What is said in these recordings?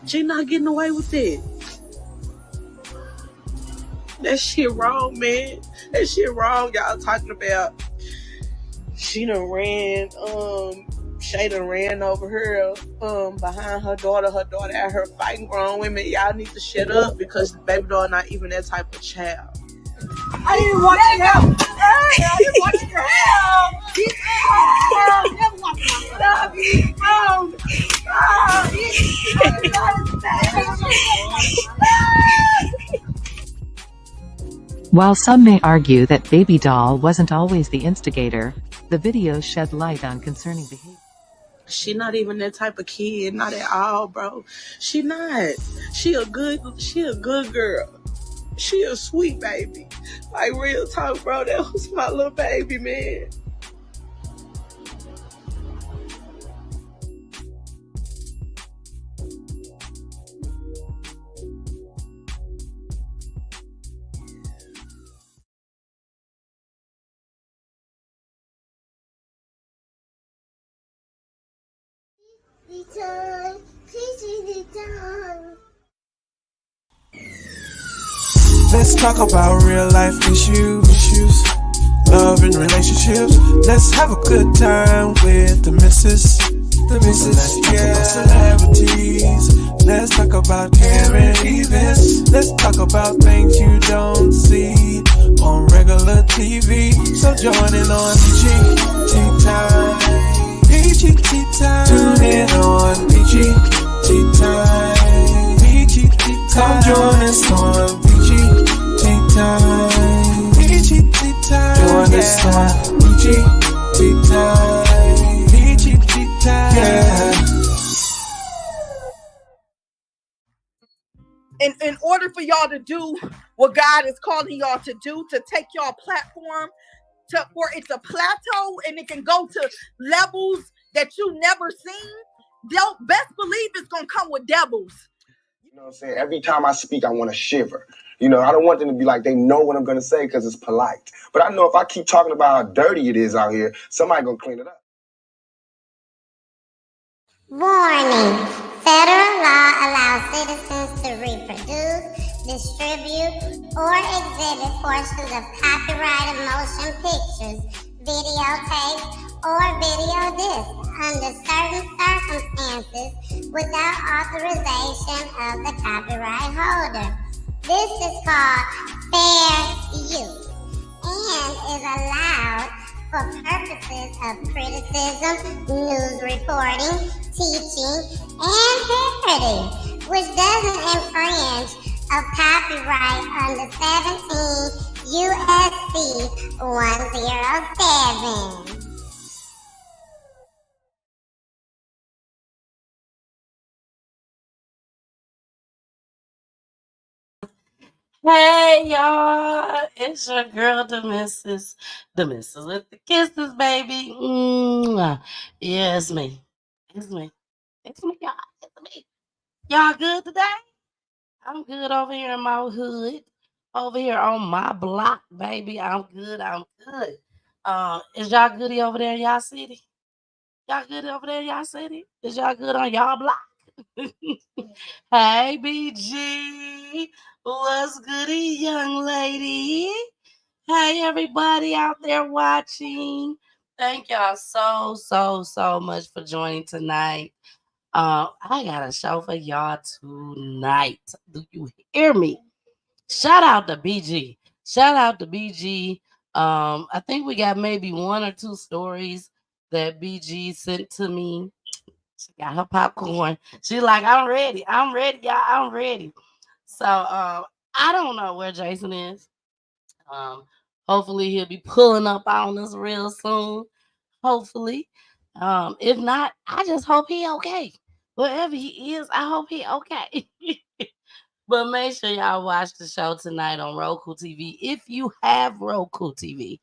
She not getting away with it. That shit wrong, man. That shit wrong. Y'all talking about she done ran, Shay done ran over her, behind her daughter. Her daughter out here fighting grown women. Y'all need to shut up because Babydoll not even that type of child. I didn't want your help. I didn't want your help. Never want my love. While some may argue that Babydoll wasn't always the instigator, the video shed light on concerning behavior. She not even that type of kid, not at all, bro. She not. She a good girl. She a sweet baby. Like, real talk, bro. That was my little baby, man. Let's talk about real life issues, love and relationships. Let's have a good time with the missus. Let's talk about celebrities. Let's talk about current events. Let's talk about things you don't see on regular TV. So join in on PG time. PG time. Tune in on PG time. PG time. Come join us on PG time. PG time. Join us on PG time. PG time. Yeah. In order for y'all to do what God is calling y'all to do, to take y'all platform for it to plateau and it can go to levels that you never seen, don't best believe it's gonna come with devils. You know what I'm saying? Every time I speak, I want to shiver. You know, I don't want them to be like they know what I'm going to say because it's polite. But I know if I keep talking about how dirty it is out here, somebody going to clean it up. Warning. Federal law allows citizens to reproduce, distribute, or exhibit portions of copyrighted motion pictures, videotapes, or video discs under certain circumstances without authorization of the copyright holder. This is called fair use and is allowed for purposes of criticism, news reporting, teaching, and parody, which doesn't infringe of copyright under 17 U.S.C. 107. Hey y'all, it's your girl, the missus with the kisses, baby. Mwah. Yeah, it's me. It's me. It's me, y'all. It's me. Y'all good today? I'm good over here in my hood, over here on my block, baby. I'm good. I'm good. Is y'all goody over there in y'all city? Y'all good over there in y'all city? Is y'all good on y'all block? Hey, BG. What's goody, young lady? Hey, everybody out there watching. Thank y'all so much for joining tonight. I got a show for y'all tonight. Do you hear me? Shout out to BG. Shout out to BG. I think we got maybe one or two stories that BG sent to me. She got her popcorn. She like, I'm ready. I'm ready, y'all. I'm ready. So I don't know where Jason is. Um, hopefully he'll be pulling up on us real soon. Hopefully. If not, I just hope he okay. Wherever he is, I hope he okay. But make sure y'all watch the show tonight on Roku TV. If you have Roku TV,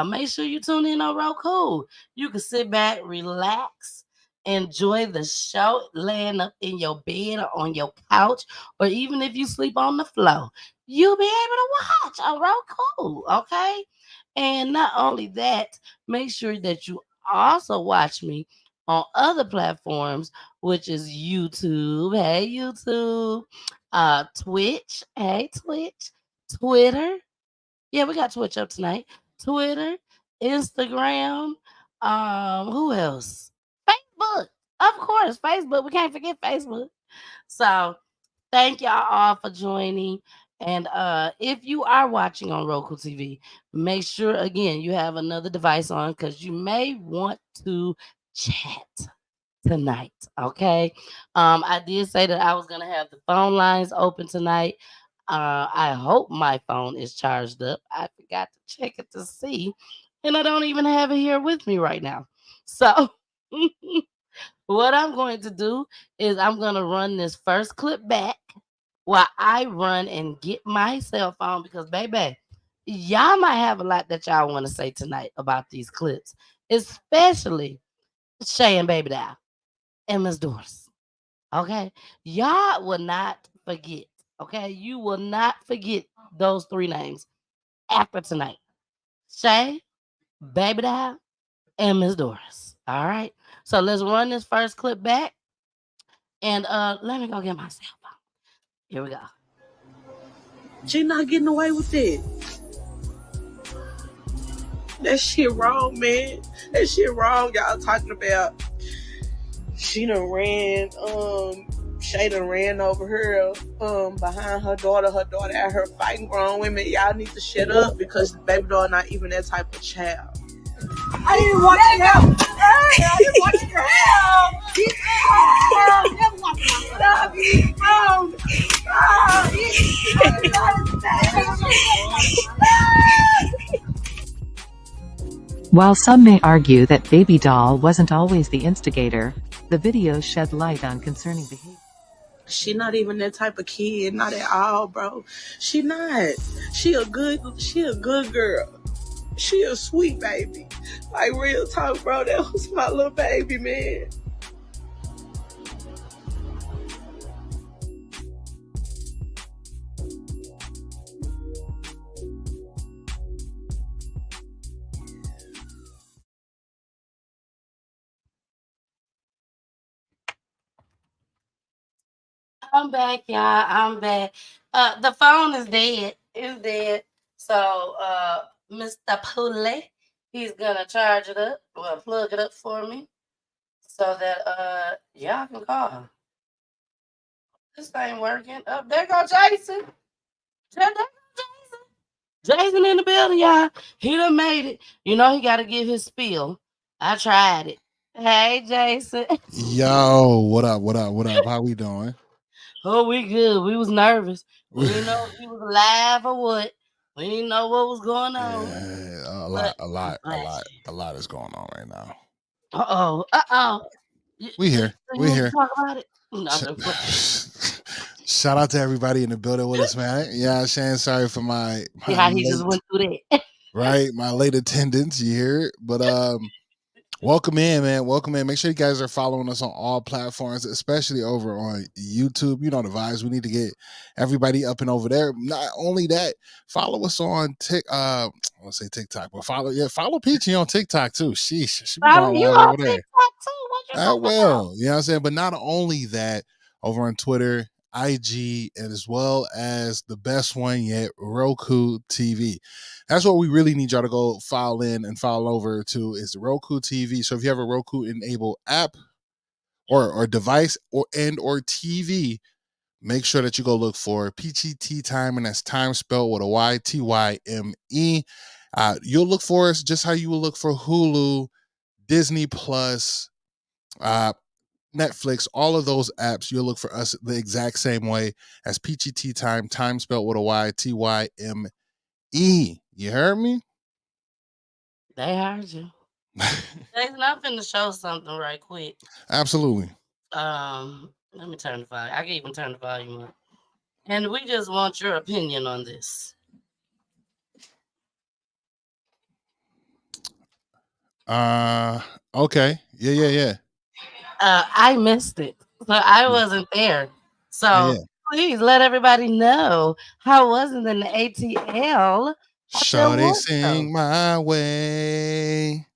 make sure you tune in on Roku. You can sit back, relax, enjoy the show, laying up in your bed or on your couch, or even if you sleep on the floor, you'll be able to watch on Roku. Okay. And not only that, make sure that you also watch me on other platforms, which is YouTube. Hey, YouTube. Twitch. Hey, Twitch. Twitter. Yeah, we got Twitch up tonight. Twitter, Instagram. Who else? Facebook. Of course, Facebook. We can't forget Facebook. So thank y'all all for joining. And if you are watching on Roku TV, make sure again you have another device on because you may want to chat tonight. Okay. I did say that I was gonna have the phone lines open tonight. I hope my phone is charged up. I forgot to check it to see, and I don't even have it here with me right now. So what I'm going to do is I'm gonna run this first clip back while I run and get my cell phone because baby, y'all might have a lot that y'all want to say tonight about these clips, especially Shay and Babydoll and Miss Doris. Okay, y'all will not forget. Okay, you will not forget those three names after tonight: Shay, Babydoll, and Miss Doris. All right, so let's run this first clip back, and let me go get my cell phone. Here we go. She not getting away with it. That shit wrong, man. That shit wrong. Y'all talking about she done ran, Shay done ran over her, behind her daughter out here fighting grown women. Y'all need to shut up because Babydoll not even that type of child. I didn't want your help. I didn't want your help. Never want While some may argue that Babydoll wasn't always the instigator, the video shed light on concerning behavior. She not even that type of kid, not at all, bro. She not. She a good girl. She a sweet baby. Like real talk, bro. That was my little baby, man. I'm back, y'all. I'm back. The phone is dead. It's dead. So, Mr. Pulley, he's gonna charge it up. Well, plug it up for me, so that y'all can call. This ain't working. Up there go Jason. There go Jason. Jason in the building, y'all. He done made it. You know he got to give his spiel. I tried it. Hey, Jason. Yo, what up? What up? What up? How we doing? Oh, we good. We was nervous. We didn't know if he was alive or what. We didn't know what was going on. Yeah, a lot is going on right now. Uh-oh. We here. We here. Talk about it. No, shout out to everybody in the building with us, man. Yeah, Shane, sorry for my yeah, he just went through that. Right, my late attendance, you hear it? But welcome in, man. Welcome in. Make sure you guys are following us on all platforms, especially over on YouTube. You know the vibes. We need to get everybody up and over there. Not only that, follow us on I want to say TikTok, but follow Peachy on TikTok too. Sheesh, she be going you live on over there. TikTok too? I will. You know what I'm saying? But not only that, over on Twitter, IG, and as well as the best one yet, Roku TV. That's what we really need y'all to go file in and file over to is the Roku TV. So if you have a Roku enabled app or device or TV, make sure that you go look for PGT Time, and that's time spelled with a Y, TYME. You'll look for us just how you will look for Hulu, Disney Plus, Netflix, all of those apps. You'll look for us the exact same way as PGT time spelled with a Y, TYME. You heard me? They heard you. Jason, I'm finna show something right quick. Absolutely. Let me turn the volume. I can even turn the volume up. And we just want your opinion on this. Okay. Yeah. I missed it. So I wasn't there. So please let everybody know how was it in the ATL. Shawty sing my way.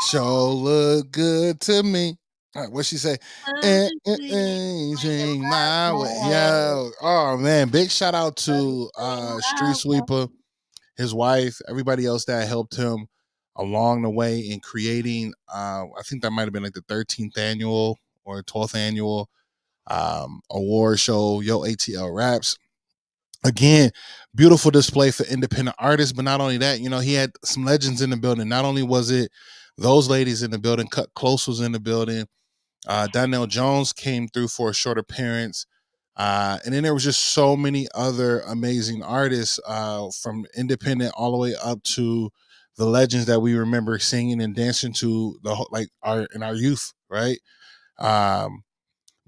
Sure look good to me. All right, what she say? Anything my way. Yeah. Oh man, big shout out to Street Sweeper, his wife, everybody else that helped him along the way in creating. I think that might have been like the 13th annual or 12th annual award show, Yo ATL Raps. Again, beautiful display for independent artists, but not only that, he had some legends in the building. Not only was it those ladies in the building, Cut Close was in the building. Donnell Jones came through for a short appearance. And then there was just so many other amazing artists, from independent all the way up to the legends that we remember singing and dancing to in our youth, right?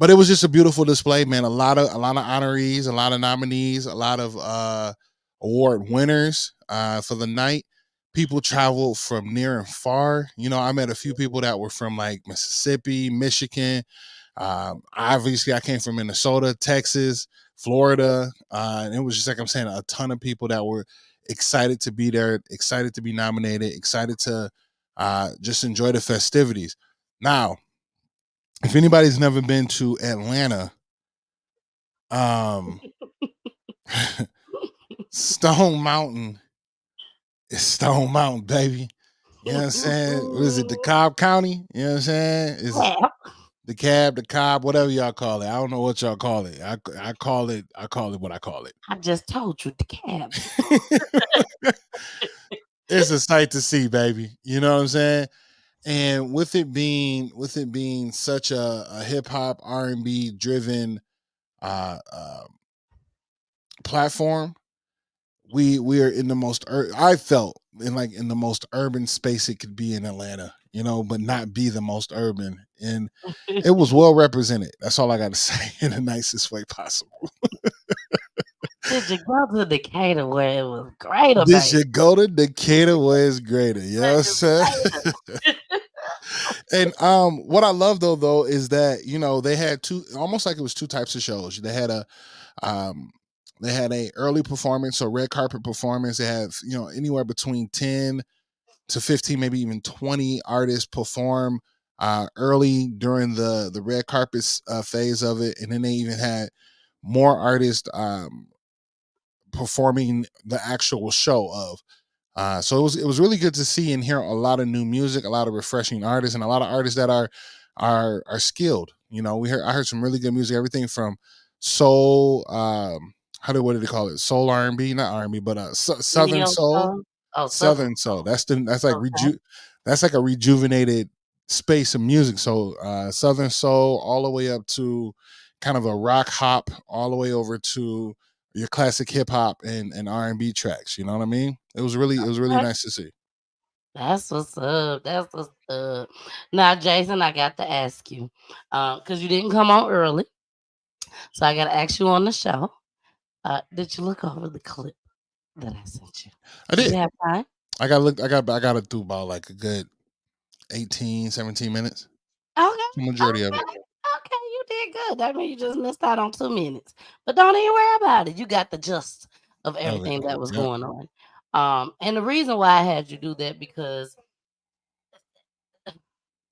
But it was just a beautiful display, man. A lot of honorees, a lot of nominees, a lot of award winners for the night. People traveled from near and far. I met a few people that were from like Mississippi, Michigan. Obviously, I came from Minnesota, Texas, Florida, and it was just like I'm saying, a ton of people that were excited to be there, excited to be nominated, excited to just enjoy the festivities. Now, if anybody's never been to Atlanta, Stone Mountain is Stone Mountain, baby. You know what I'm saying? What is it, DeKalb County? You know what I'm saying? It's the Cobb, whatever y'all call it. I don't know what y'all call it. I call it what I call it. I just told you, DeKalb. It's a sight to see, baby. You know what I'm saying? And with it being such a hip hop R&B driven platform, we are in the most I felt in the most urban space it could be in Atlanta, but not be the most urban, and it was well represented. That's all I got to say in the nicest way possible. Did you go to Decatur where it was greater? Did you go to Decatur where it's greater? You know what I'm saying? And what I love though is that they had almost like it was two types of shows. They had a early performance, or red carpet performance. They have anywhere between 10 to 15, maybe even 20 artists perform early during the red carpet phase of it, and then they even had more artists performing the actual show of. So it was really good to see and hear a lot of new music, a lot of refreshing artists, and a lot of artists that are skilled. I heard some really good music, everything from soul, what do they call it? Soul R&B, not R&B, but Southern soul. Oh, Southern soul. That's like okay. That's like a rejuvenated space of music. So Southern soul all the way up to kind of a rock hop, all the way over to your classic hip hop and R&B tracks. You know what I mean? It was really nice to see. That's what's up. That's what's up. Now, Jason, I got to ask you, because you didn't come on early, so I got to ask you on the show. Did you look over the clip that I sent you? I did. You have time? I got it through about like a good 18, 17 minutes. Okay. The majority of it. Okay, you did good. That means you just missed out on 2 minutes. But don't even worry about it. You got the gist of everything that was going on. And the reason why I had you do that, because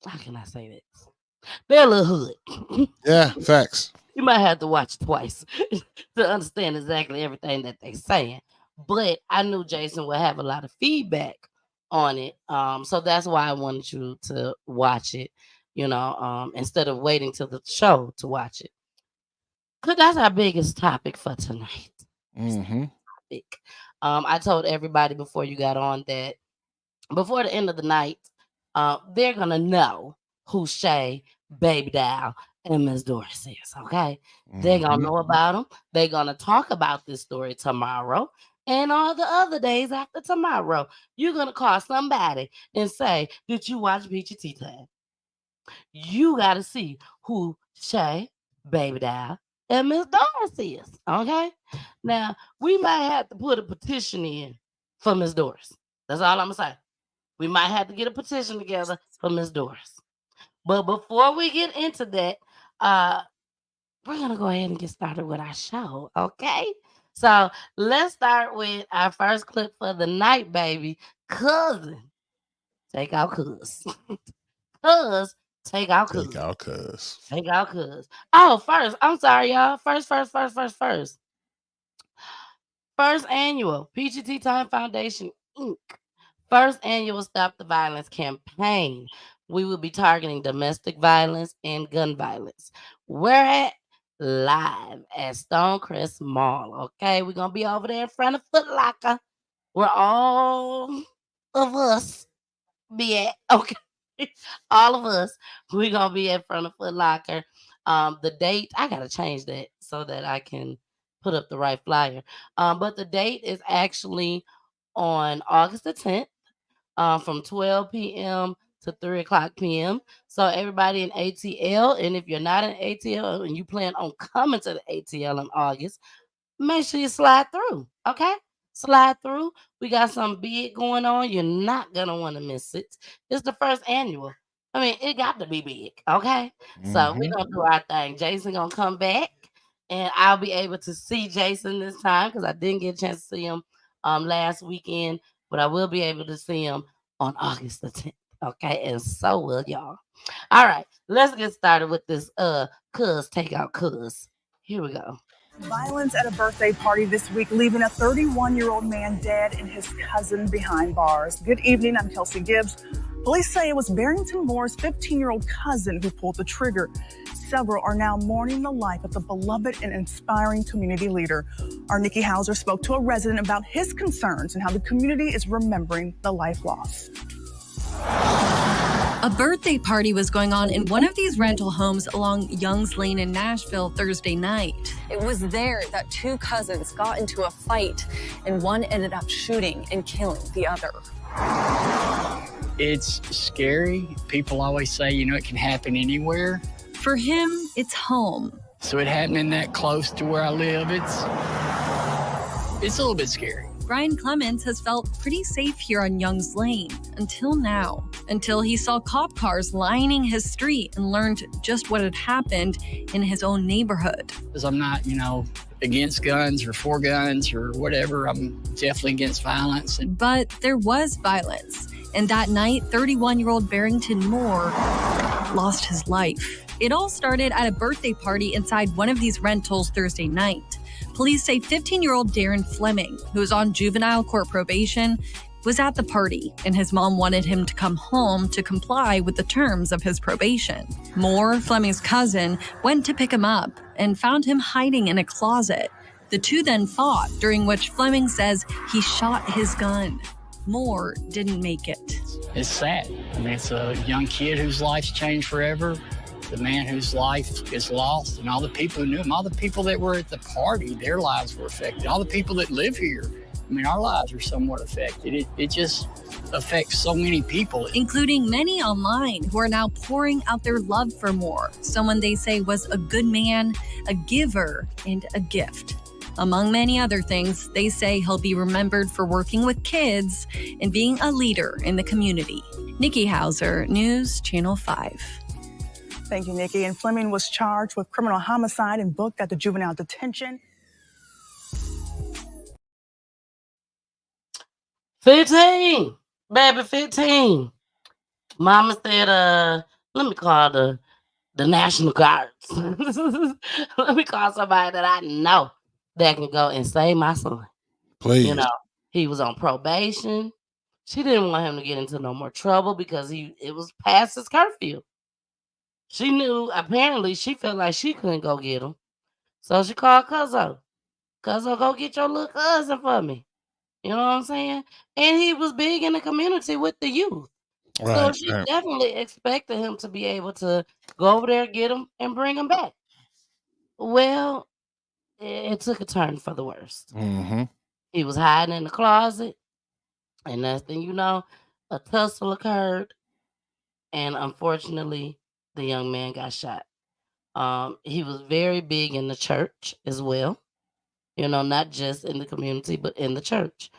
how can I say this? They're a little hood. Yeah, facts. You might have to watch twice to understand exactly everything that they're saying. But I knew Jason would have a lot of feedback on it. So that's why I wanted you to watch it, instead of waiting till the show to watch it. Because that's our biggest topic for tonight. Mm-hmm. Topic. I told everybody before you got on that before the end of the night, they're going to know who Shay, Babydoll, and Miss Doris is, okay? Mm-hmm. They're going to know about them. They're going to talk about this story tomorrow and all the other days after tomorrow. You're going to call somebody and say, did you watch Peachy Tea Time? You got to see who Shay, Babydoll, and Miss Doris is, okay? Now, we might have to put a petition in for Miss Doris. That's all I'm going to say. We might have to get a petition together for Miss Doris. But before we get into that, we're going to go ahead and get started with our show, okay? So let's start with our first clip for the night, baby. Cousin, take out cuz. Cuz, take out cuz. Take out cuz. Take out cuz. Oh, first, I'm sorry, y'all. First. First annual PGT Time Foundation, Inc. First annual Stop the Violence campaign. We will be targeting domestic violence and gun violence. We're at live at Stonecrest Mall. Okay, we're gonna be over there in front of Foot Locker, where all of us be at. Okay, all of us. We're gonna be in front of Foot Locker. The date, I gotta change that so that I can put up the right flyer. But the date is actually on August the 10th, from 12 p.m. to 3 o'clock p.m. So everybody in ATL, and if you're not in ATL and you plan on coming to the ATL in August, make sure you slide through. Okay? Slide through. We got something big going on. You're not gonna want to miss it. It's the first annual. I mean, it got to be big. Okay. So we're gonna do our thing. Jason gonna come back, and I'll be able to see Jason this time because I didn't get a chance to see him last weekend, but I will be able to see him on August the 10th. Okay, and so will y'all. All right, let's get started with this cuz take out cuz. Here we go. Violence at a birthday party this week, leaving a 31-year-old man dead and his cousin behind bars. Good evening, I'm Kelsey Gibbs. Police say it was Barrington Moore's 15-year-old cousin who pulled the trigger. Several are now mourning the life of the beloved and inspiring community leader. Our Nikki Hauser spoke to a resident about his concerns and how the community is remembering the life lost. A birthday party was going on in one of these rental homes along Youngs Lane in Nashville Thursday night. It was there that two cousins got into a fight, and one ended up shooting and killing the other. It's scary. People always say, it can happen anywhere. For him, it's home. So it happening that close to where I live, it's a little bit scary. Brian Clemens has felt pretty safe here on Youngs Lane until now, until he saw cop cars lining his street and learned just what had happened in his own neighborhood. Because I'm not, against guns or for guns or whatever. I'm definitely against violence. But there was violence. And that night, 31-year-old Barrington Moore lost his life. It all started at a birthday party inside one of these rentals Thursday night. Police say 15-year-old Darren Fleming, who was on juvenile court probation, was at the party, and his mom wanted him to come home to comply with the terms of his probation. Moore, Fleming's cousin, went to pick him up and found him hiding in a closet. The two then fought, during which Fleming says he shot his gun. Moore didn't make it. It's sad. It's a young kid whose life's changed forever. The man whose life is lost, and all the people who knew him, all the people that were at the party, their lives were affected. All the people that live here, our lives are somewhat affected. It just affects so many people. Including many online who are now pouring out their love for Moore, someone they say was a good man, a giver, and a gift. Among many other things, they say he'll be remembered for working with kids and being a leader in the community. Nikki Hauser, News Channel 5. Thank you, Nikki. And Fleming was charged with criminal homicide and booked at the juvenile detention. 15, baby, 15. Mama said, let me call the National Guards. Let me call somebody that I know that can go and save my son. Please. He was on probation. She didn't want him to get into no more trouble because it was past his curfew. She knew, apparently, she felt like she couldn't go get him. So she called Cuzzo. Cuzzo, go get your little cousin for me. You know what I'm saying? And he was big in the community with the youth. Right, so she definitely expected him to be able to go over there, get him, and bring him back. Well, it took a turn for the worst. Mm-hmm. He was hiding in the closet. And next thing you know, a tussle occurred. And unfortunately, the young man got shot. He was very big in the church as well. Not just in the community, but in the church.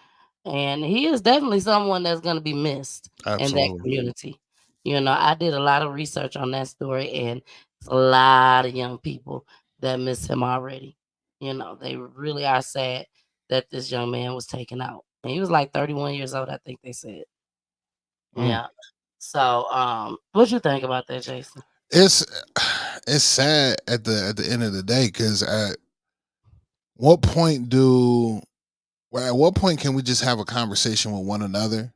And he is definitely someone that's going to be missed in that community. I did a lot of research on that story, and it's a lot of young people that miss him already. They really are sad that this young man was taken out. And he was like 31 years old, I think they said. Yeah. So, what you think about that, Jason? It's sad at the end of the day, because what point do at what point can we just have a conversation with one another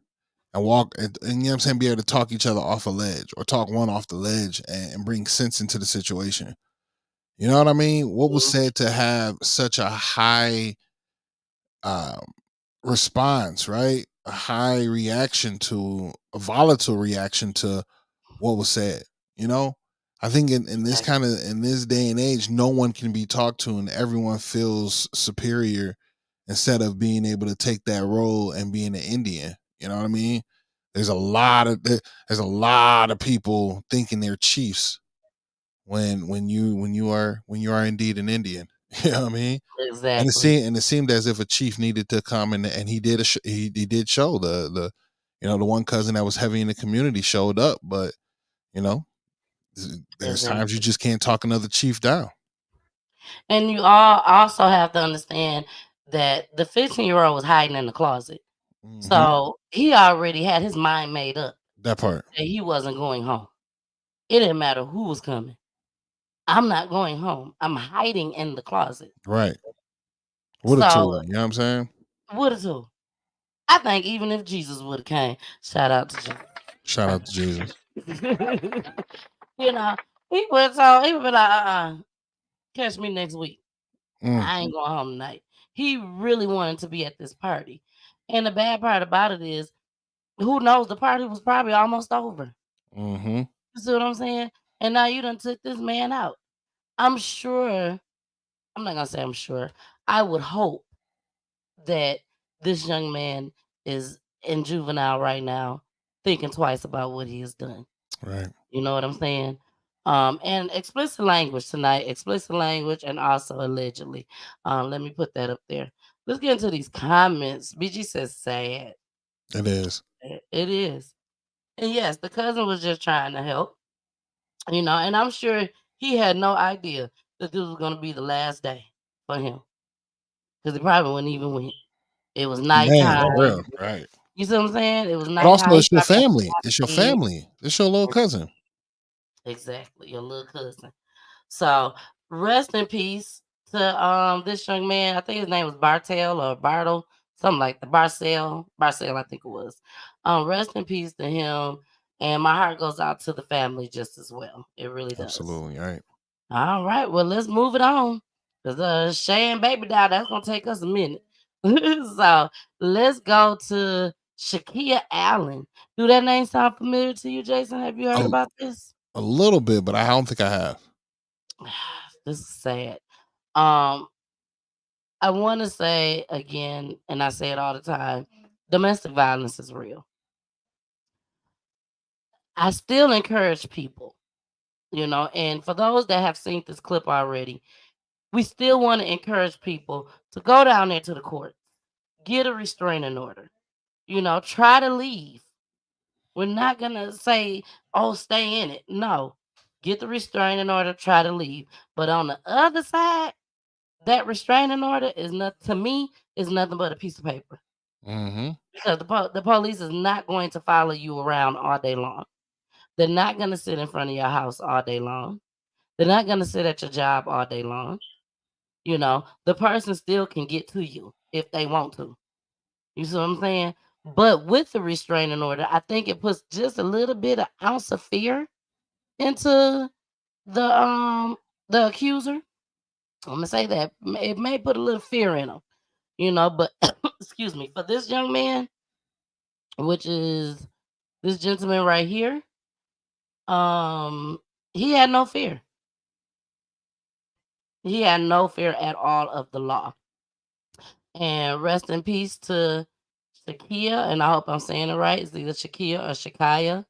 and walk and you know what I'm saying, be able to talk each other off a ledge, or talk one off the ledge, and bring sense into the situation? You know what I mean? What was said to have such a high um, response, right? A high reaction to a volatile reaction to what was said. You know, I think in this kind of in this day and age, no one can be talked to, and everyone feels superior instead of being able to take that role and being an Indian. You know what I mean? There's a lot of people thinking they're chiefs when you are indeed an Indian. You know what I mean? And Exactly. it seemed as if a chief needed to come, and he did he did show the the one cousin that was heavy in the community showed up, but you know there's times you Exactly. just can't talk another chief down. And you all also have to understand that the 15-year-old was hiding in the closet. Hmm. So he already had his mind made up That part, that he wasn't going home. It didn't matter who was coming. I'm not going home. I'm hiding in the closet. right? What a So tool, you know what I'm saying? what is who? I think even if Jesus would have came, shout out to Shout out to Jesus. Jesus. you know, he would be like, catch me next week. Mm, I ain't going home tonight. He really wanted to be at this party. And the bad part about it is, who knows, the party was probably almost over. hmm You see what I'm saying? And now you done took this man out. I'm sure, I'm not gonna say I'm sure. I would hope that this young man is in juvenile right now, thinking twice about what he has done. Right. You know what I'm saying? And explicit language tonight, explicit language, and also allegedly. Let me put that up there. Let's get into these comments. BG says sad. It is. It is. And yes, the cousin was just trying to help, and I'm sure he had no idea that this was going to be the last day for him, because he probably wouldn't even went. It was Man, nighttime. for real. Right. You see what I'm saying? It was But also, nighttime. He it's your probably had family. It's your to family. It's your little cousin. exactly, your little cousin. So rest in peace to this young man. I think his name was Bartel or Bartle, something like the Barcel. Barcel, I think it was. Rest in peace to him. And my heart goes out to the family just as well. It really does. Absolutely right. All right. Well, let's move it on. Because Shay and Babydoll, that's gonna take us a minute. So let's go to Shakeia Allen. Do that name sound familiar to you, Jason? Have you heard A, about this? a little bit, but I don't think I have. This is sad. Um, I want to say again, and I say it all the time, domestic violence is real. I still encourage people, and for those that have seen this clip already, we still want to encourage people to go down there to the court, get a restraining order, try to leave. We're not going to say, oh, stay in it. No, get the restraining order, try to leave. But on the other side, that restraining order is not, to me, is nothing but a piece of paper. Mm-hmm. Because the police is not going to follow you around all day long. They're not going to sit in front of your house all day long. They're not going to sit at your job all day long. The person still can get to you if they want to. You see what I'm saying? But with the restraining order, I think it puts just a little bit of ounce of fear into the accuser. I'm gonna say that it may put a little fear in them, But excuse me, for this young man, which is this gentleman right here, um, he had no fear. He had no fear at all of the law. And rest in peace to Shakeia, and I hope I'm saying it right. It's either Shakeia or Shakeia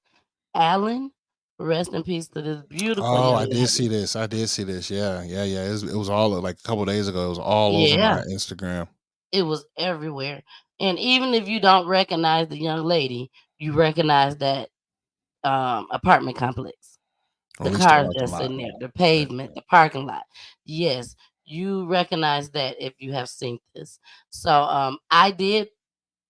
Allen. Rest in peace to this beautiful Oh, young I did lady. see this. I did see this. Yeah, yeah, yeah. It was all like a couple days ago. It was all over Yeah, my Instagram. it was everywhere. And even if you don't recognize the young lady, you recognize that apartment complex. Or The at least the cars parking that's lot. in there, the Yeah. pavement, the parking lot. Yes, you recognize that if you have seen this. So I did.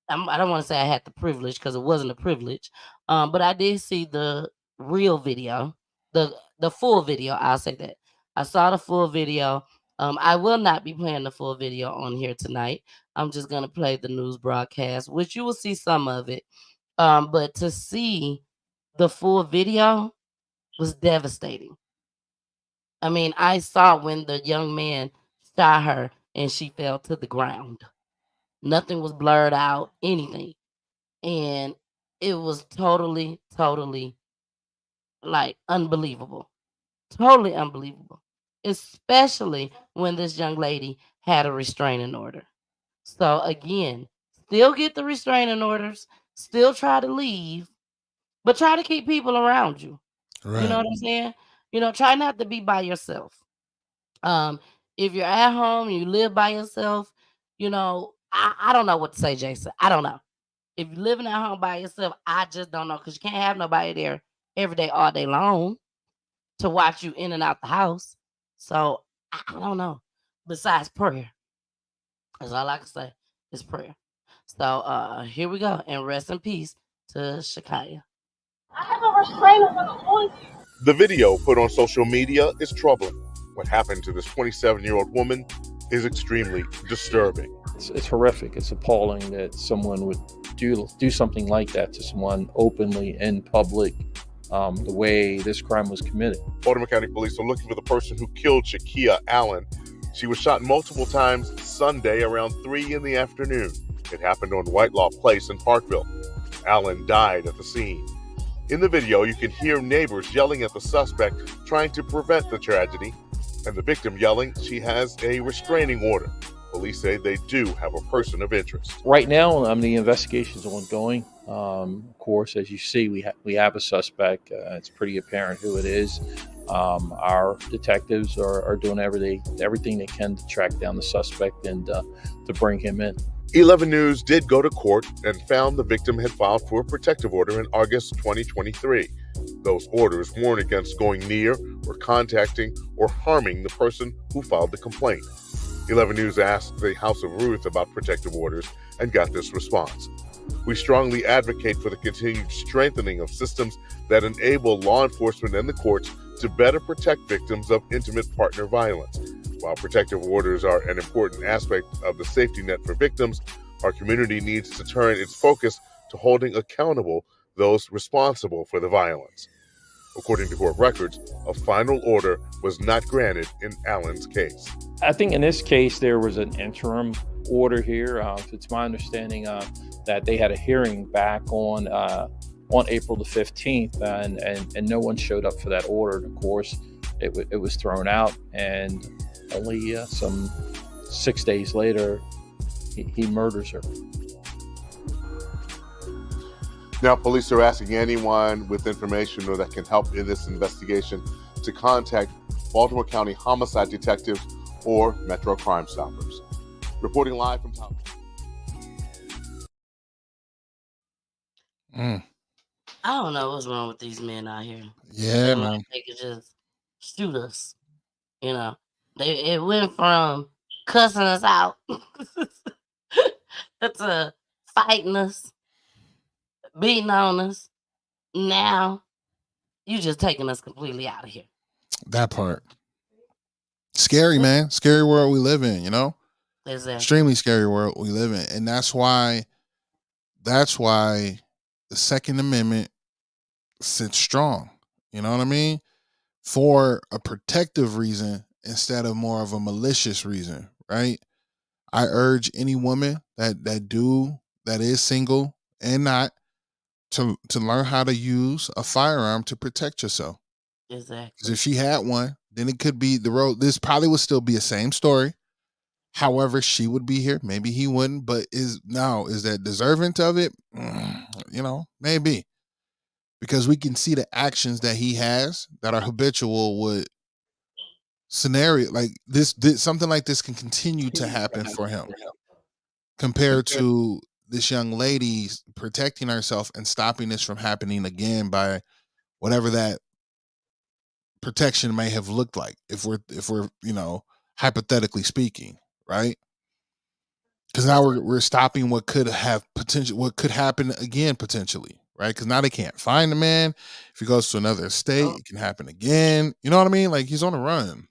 I don't want to say I had the privilege because it wasn't a privilege, But I did see the real video, the full video. I'll say that I saw the full video. I will not be playing the full video on here tonight. I'm just gonna play the news broadcast, which you will see some of it. But to see the full video was devastating. I mean, I saw when the young man shot her and she fell to the ground. Nothing was blurred out, anything. And it was totally, totally like unbelievable. Totally unbelievable. Especially when this young lady had a restraining order. So again, still get the restraining orders, still try to leave, but try to keep people around you. You know Right. what I'm saying? Try not to be by yourself. If you're at home, you live by yourself, I don't know what to say, Jason. I don't know. If you're living at home by yourself, I just don't know because you can't have nobody there every day, all day long to watch you in and out the house. So I don't know. Besides prayer, that's all I can say is prayer. So here we go, and rest in peace to Shakeia. I have a restraining order on you. The video put on social media is troubling. What happened to this 27-year-old woman is extremely disturbing. It's horrific. It's appalling that someone would do something like that to someone openly in public, the way this crime was committed. Baltimore County Police are looking for the person who killed Shakeia Allen. She was shot multiple times Sunday around 3 in the afternoon. It happened on Whitelaw Place in Parkville. Allen died at the scene. In the video, you can hear neighbors yelling at the suspect, trying to prevent the tragedy, and the victim yelling she has a restraining order. Police say they do have a person of interest. Right now, the investigation is ongoing. Of course, as you see, we have a suspect. It's pretty apparent who it is. Our detectives are doing everything they can to track down the suspect and to bring him in. 11 News did go to court and found the victim had filed for a protective order in August 2023. Those orders warn against going near or contacting or harming the person who filed the complaint. 11 News asked the House of Ruth about protective orders and got this response. We strongly advocate for the continued strengthening of systems that enable law enforcement and the courts to better protect victims of intimate partner violence. While protective orders are an important aspect of the safety net for victims, our community needs to turn its focus to holding accountable those responsible for the violence. According to court records, a final order was not granted in Allen's case. I think in this case, there was an interim order here. It's my understanding that they had a hearing back on April the 15th, and no one showed up for that order. And of course, it was thrown out, and only some 6 days later, he murders her. Now, police are asking anyone with information or that can help in this investigation to contact Baltimore County homicide detectives or Metro Crime Stoppers. Reporting live from Top. I don't know what's wrong with these men out here. Yeah, man. Like they could just shoot us. It went from cussing us out to fighting us, beating on us. Now you just taking us completely out of here. That part. Scary, man. Scary world we live in, Exactly. Extremely scary world we live in. And that's why the Second Amendment sits strong. You know what I mean? For a protective reason instead of more of a malicious reason, right? I urge any woman that is single and not to learn how to use a firearm to protect yourself. Exactly. Because if she had one, then it could be the road. This probably would still be the same story. However, she would be here. Maybe he wouldn't. But is that deserving of it? Maybe. Because we can see the actions that he has that are habitual with scenario like this. Something like this can continue to happen for him compared to this young lady protecting herself and stopping this from happening again by whatever that protection may have looked like, if we're hypothetically speaking, right? Because now we're stopping what could happen again potentially, right? Because now they can't find the man. If he goes to another state, it can happen again. You know what I mean? Like he's on the run.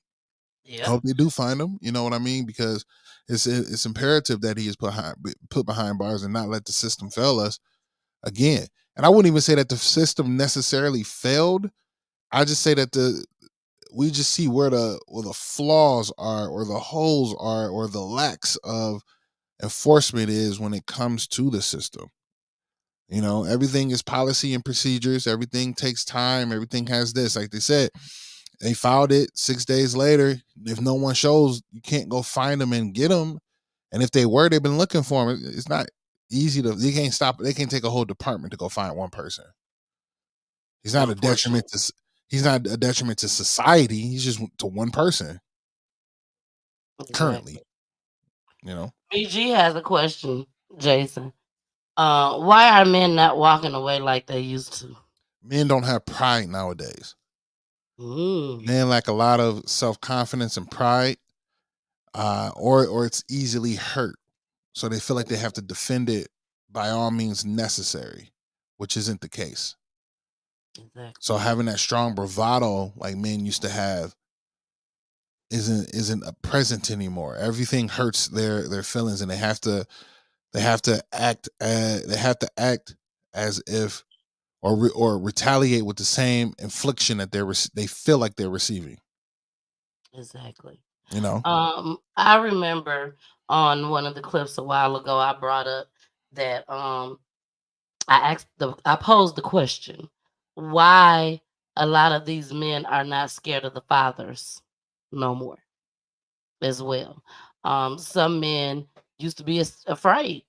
I Yeah. hope they do find him. You know what I mean? Because it's imperative that he is put behind bars and not let the system fail us again. And I wouldn't even say that the system necessarily failed. I just say that we just see where the flaws are, or the holes are, or the lacks of enforcement is when it comes to the system. You know, everything is policy and procedures. Everything takes time. Everything has this. Like they said, they filed it 6 days later. If no one shows, you can't go find them and get them. And if they were, they've been looking for them. It's not easy to. They can't stop. They can't take a whole department to go find one person. He's not a detriment to. He's not a detriment to society. He's just to one person. Currently, you know. BG has a question, Jason. Why are men not walking away like they used to? Men don't have pride nowadays. Mm. Men lack a lot of self-confidence and pride, or it's easily hurt. So they feel like they have to defend it by all means necessary, which isn't the case. Exactly. So having that strong bravado like men used to have isn't a present anymore. Everything hurts their feelings, and they have to act as if, or retaliate with the same infliction that they feel like they're receiving. Exactly. You know. I remember on one of the clips a while ago, I brought up that I posed the question, why a lot of these men are not scared of the fathers no more as well. Some men used to be afraid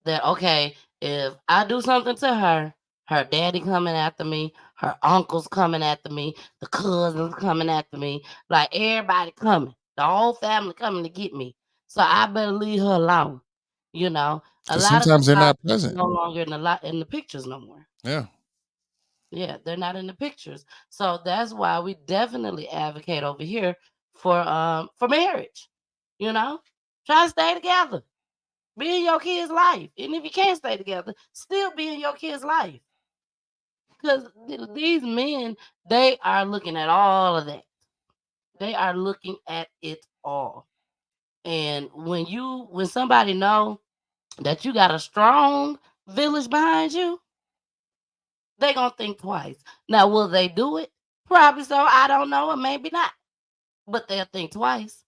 that, okay, if I do something to her, her daddy coming after me, her uncles coming after me, the cousins coming after me, like everybody coming, the whole family coming to get me. So I better leave her alone. You know, a 'Cause lot of the sometimes they're not fathers present. no longer in the pictures no more. Yeah. Yeah, they're not in the pictures. So that's why we definitely advocate over here for marriage. You know, try to stay together. Be in your kid's life. And if you can't stay together, still be in your kid's life. Because these men, they are looking at all of that. They are looking at it all. And when somebody know that you got a strong village behind you, they gonna think twice. Now, will they do it? Probably so. I don't know, or maybe not. But they'll think twice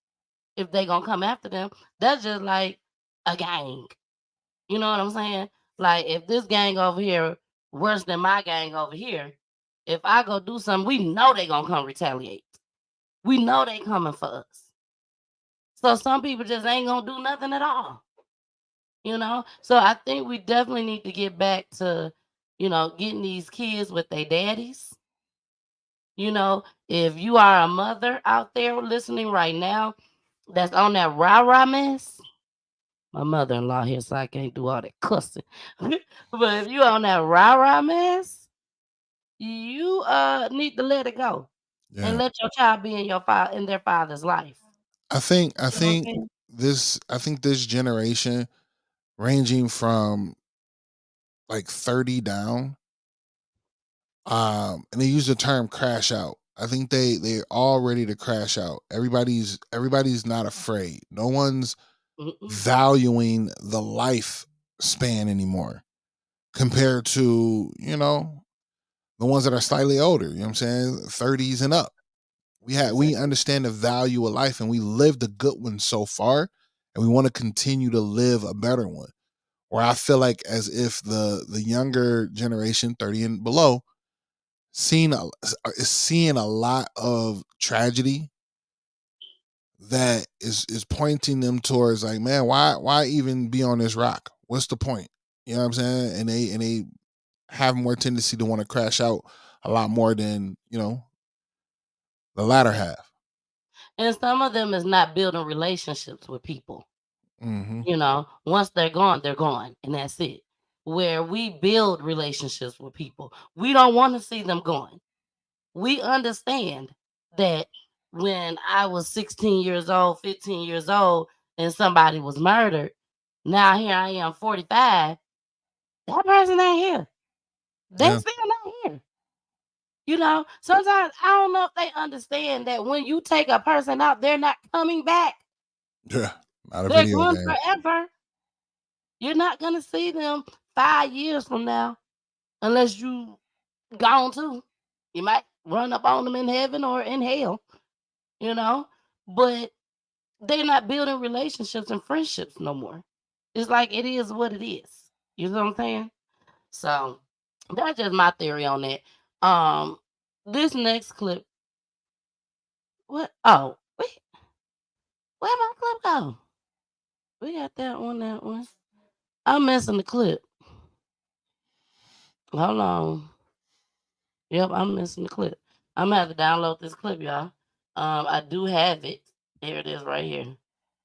if they gonna come after them. That's just like a gang. You know what I'm saying? Like if this gang over here worse than my gang over here, if I go do something, we know they gonna come retaliate. We know they coming for us. So some people just ain't gonna do nothing at all. You know? So I think we definitely need to get back to, getting these kids with their daddies. You know, if you are a mother out there listening right now that's on that rah-rah mess, my mother-in-law here, so I can't do all that cussing. But if you on that rah-rah mess, you need to let it go and Yeah. let your child be in their father's life. I think You know what I'm saying? this generation, ranging from like 30 down, and they use the term crash out. I think they're all ready to crash out. Everybody's not afraid. No one's valuing the lifespan anymore compared to, the ones that are slightly older, you know what I'm saying? 30s and up. We understand the value of life, and we lived a good one so far, and we want to continue to live a better one. Where I feel like as if the younger generation, 30 and below, is seeing a lot of tragedy that is pointing them towards, like, man, why even be on this rock? What's the point? You know what I'm saying? And they have more tendency to want to crash out a lot more than, the latter half. And some of them is not building relationships with people. Mm-hmm. Once they're gone, and that's it. Where we build relationships with people, we don't want to see them gone. We understand that when I was 16 years old, 15 years old, and somebody was murdered, now here I am, 45, that person ain't here. They Yeah. still not here. You know, sometimes I don't know if they understand that when you take a person out, they're not coming back. Yeah. Not a They're video gone game. forever. You're not gonna see them 5 years from now unless you gone too. You might run up on them in heaven or in hell, you know, but they're not building relationships and friendships no more. It's like it is what it is. You know what I'm saying? So that's just my theory on that. This next clip, what? Oh, wait, where my clip go? We got that one, that one. I'm missing the clip. Hold on. Yep, I'm missing the clip. I'm gonna have to download this clip, y'all. I do have it. Here it is right here.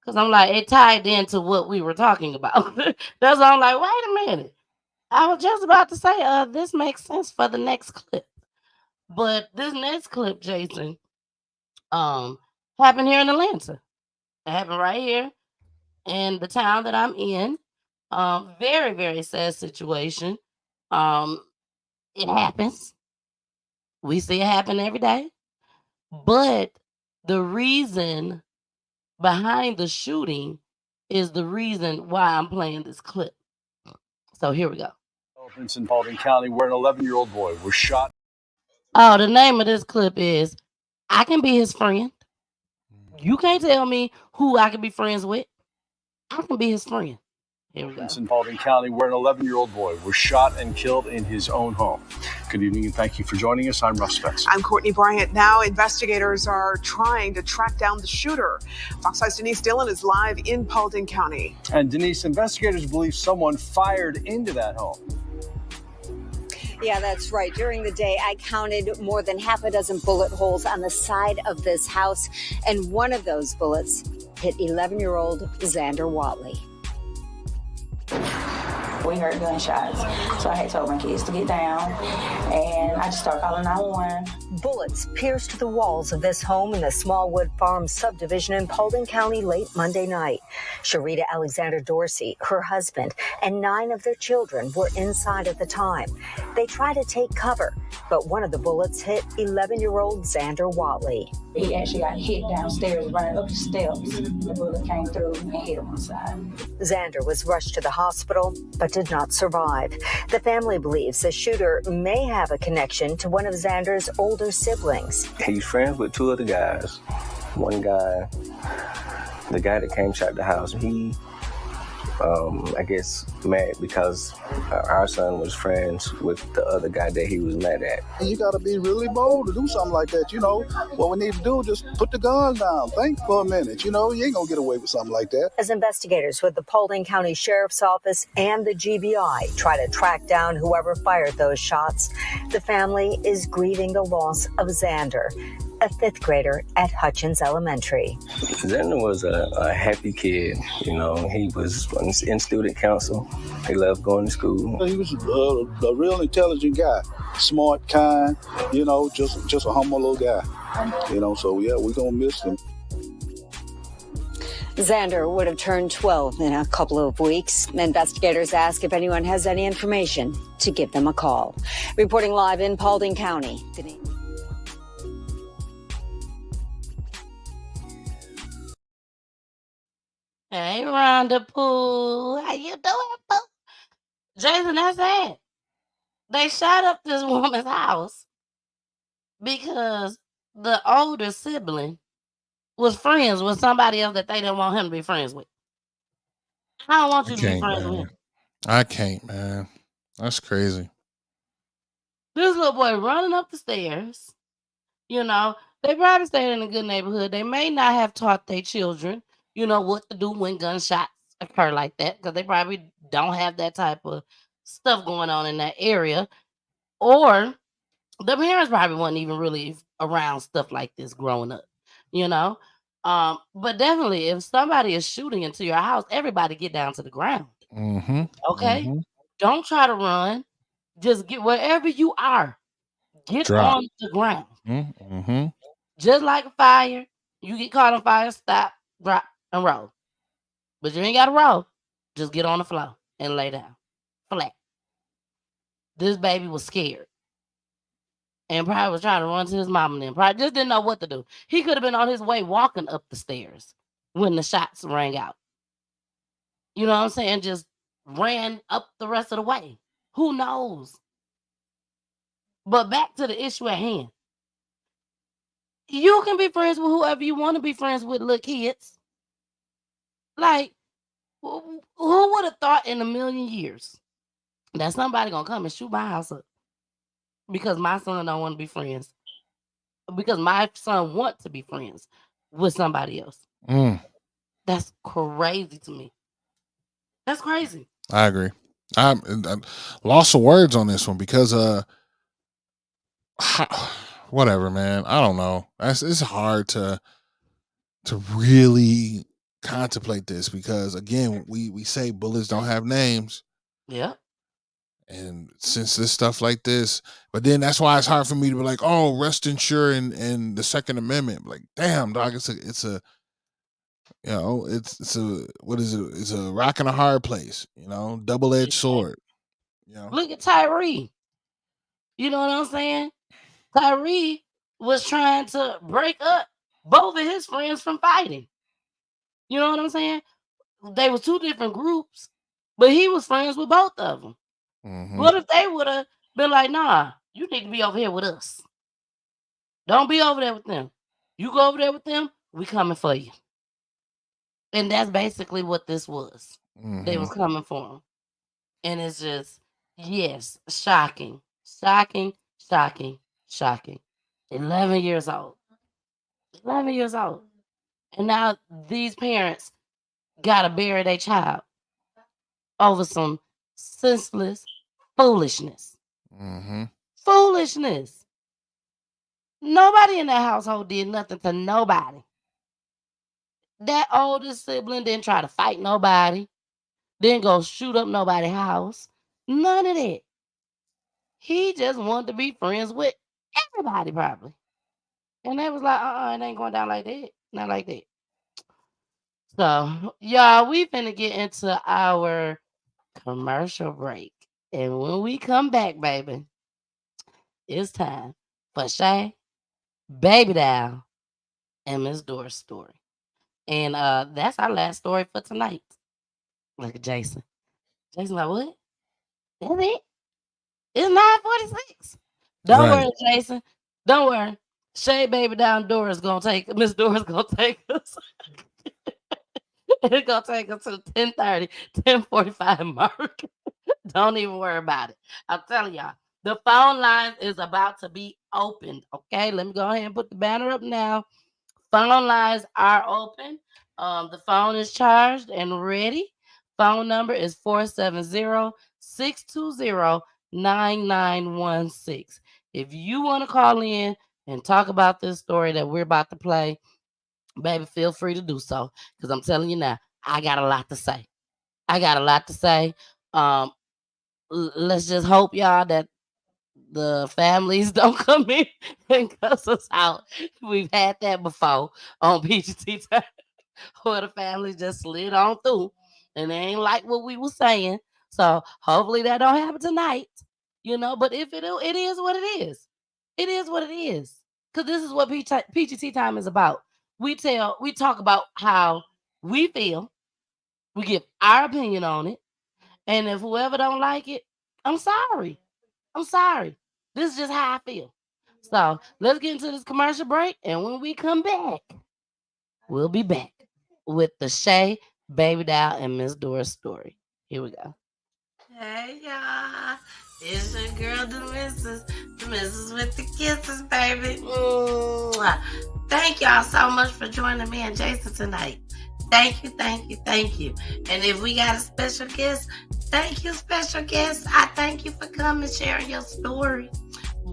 Cause I'm like, it tied into what we were talking about. That's why I'm like, wait a minute. I was just about to say, this makes sense for the next clip. But this next clip, Jason, happened here in Atlanta. It happened right here in the town that I'm in. Very, very sad situation. It happens. We see it happen every day. But the reason behind the shooting is the reason why I'm playing this clip. So here we go. Developments in Paulding County where an 11-year-old boy was shot. Oh, the name of this clip is I Can Be His Friend. You can't tell me who I can be friends with. I can be his friend. Here we go. In Paulding County where an 11-year-old boy was shot and killed in his own home. Good evening and thank you for joining us. I'm Russ Spencer. I'm Courtney Bryant. Now investigators are trying to track down the shooter. Fox 5's Denise Dillon is live in Paulding County. And Denise, investigators believe someone fired into that home. Yeah, that's right. During the day, I counted more than half a dozen bullet holes on the side of this house, and one of those bullets hit 11-year-old Xander Watley. We heard gunshots, so I had told my kids to get down, and I just started calling 911. Bullets pierced the walls of this home in the Smallwood Farm subdivision in Paulding County late Monday night. Sharita Alexander Dorsey, her husband, and 9 of their children were inside at the time. They tried to take cover, but one of the bullets hit 11-year-old Xander Watley. He actually got hit downstairs running up the steps. The bullet came through and hit him on the side. Xander was rushed to the hospital, but did not survive. The family believes the shooter may have a connection to one of Xander's older siblings. He's friends with 2 other guys. One guy, the guy that came shot the house, he, I guess, mad because our son was friends with the other guy that he was mad at. You gotta be really bold to do something like that, you know. What we need to do is just put the guns down, think for a minute, you know. You ain't gonna get away with something like that. As investigators with the Paulding County Sheriff's Office and the GBI try to track down whoever fired those shots, the family is grieving the loss of Xander, a 5th grader at Hutchins Elementary. Xander was a happy kid, you know. He was in student council. He loved going to school. He was a real intelligent guy, smart, kind, you know, just a humble little guy, you know. So yeah, we're gonna miss him. Xander would have turned 12 in a couple of weeks. Investigators ask if anyone has any information to give them a call. Reporting live in Paulding County. Hey, Rhonda Pooh. How you doing, Pooh? Jason, that's it. They shot up this woman's house because the older sibling was friends with somebody else that they didn't want him to be friends with. I don't want you to be friends with him. I can't, man. That's crazy. This little boy running up the stairs. You know, they probably stayed in a good neighborhood. They may not have taught their children, you know, what to do when gunshots occur like that, because they probably don't have that type of stuff going on in that area. Or the parents probably wasn't even really around stuff like this growing up, you know. But definitely, if somebody is shooting into your house, everybody get down to the ground. Mm-hmm. Okay? Don't try to run. Just get wherever you are. Get Drop. on the ground. Mm-hmm. Just like a fire, you get caught on fire, stop, drop, and roll. But you ain't got to roll. Just get on the floor and lay down flat. this baby was scared. And probably was trying to run to his mom and then probably just didn't know what to do. He could have been on his way walking up the stairs when the shots rang out. You know what I'm saying? Just ran up the rest of the way. Who knows? But back to the issue at hand. You can be friends with whoever you want to be friends with, little kids. Like, who would have thought in a million years that somebody gonna come and shoot my house up because my son don't want to be friends? Because my son wants to be friends with somebody else. That's crazy to me. That's crazy. I agree. I'm lost of words on this one because whatever, man. I don't know. It's hard to really contemplate this because again, we say bullets don't have names. Yeah. And since this stuff like this, but then that's why it's hard for me to be like, oh, rest assured and the Second Amendment. Like, damn, dog, it's a you know, it's a what is it? It's a rock and a hard place, you know, double-edged sword. You know. Look at Tyree. You know what I'm saying? Tyree was trying to break up both of his friends from fighting. You know what I'm saying? They were two different groups, but he was friends with both of them. What if they would have been like, nah, you need to be over here with us. Don't be over there with them. You go over there with them, we coming for you. And that's basically what this was. They was coming for him. And it's just, yes, shocking. Shocking, shocking, shocking. 11 years old. 11 years old. And now these parents got to bury their child over some senseless foolishness. Foolishness. Nobody in that household did nothing to nobody. That oldest sibling didn't try to fight nobody. Didn't go shoot up nobody's house. None of that. He just wanted to be friends with everybody probably. And they was like, it ain't going down like that. Not like that. So, y'all, we finna get into our commercial break. And when we come back, baby, it's time for Shay, Babydoll, and Miss Doris' story. And that's our last story for tonight. Look at Jason. Jason like, what? That's it? It's 9:46. Don't worry, Jason. Don't worry. Shay, Babydoll, Doris gonna take Miss Doris gonna take us. It's gonna take us to the 10:30, 10:45 mark. Don't even worry about it. I'm telling y'all, the phone line is about to be opened. Okay, let me go ahead and put the banner up now. Phone lines are open. The phone is charged and ready. Phone number is 470-620-9916. If you want to call in and talk about this story that we're about to play, baby, feel free to do so. Because I'm telling you now, I got a lot to say. Let's just hope, y'all, that the families don't come in and cuss us out. We've had that before on PGT time, where the families just slid on through and they ain't like what we were saying. So hopefully that don't happen tonight, But if it is what it is. It is what it is. Because this is what PGT time is about. We talk about how we feel. We give our opinion on it. And if whoever don't like it, I'm sorry. This is just how I feel. So let's get into this commercial break. And when we come back, we'll be back with the Shay, Babydoll, and Miss Doris story. Here we go. Hey, y'all. It's your girl, the missus with the kisses, baby. Mwah. Thank y'all so much for joining me and Jason tonight. Thank you. And if we got a special guest, thank you, special guest. I thank you for coming, sharing your story.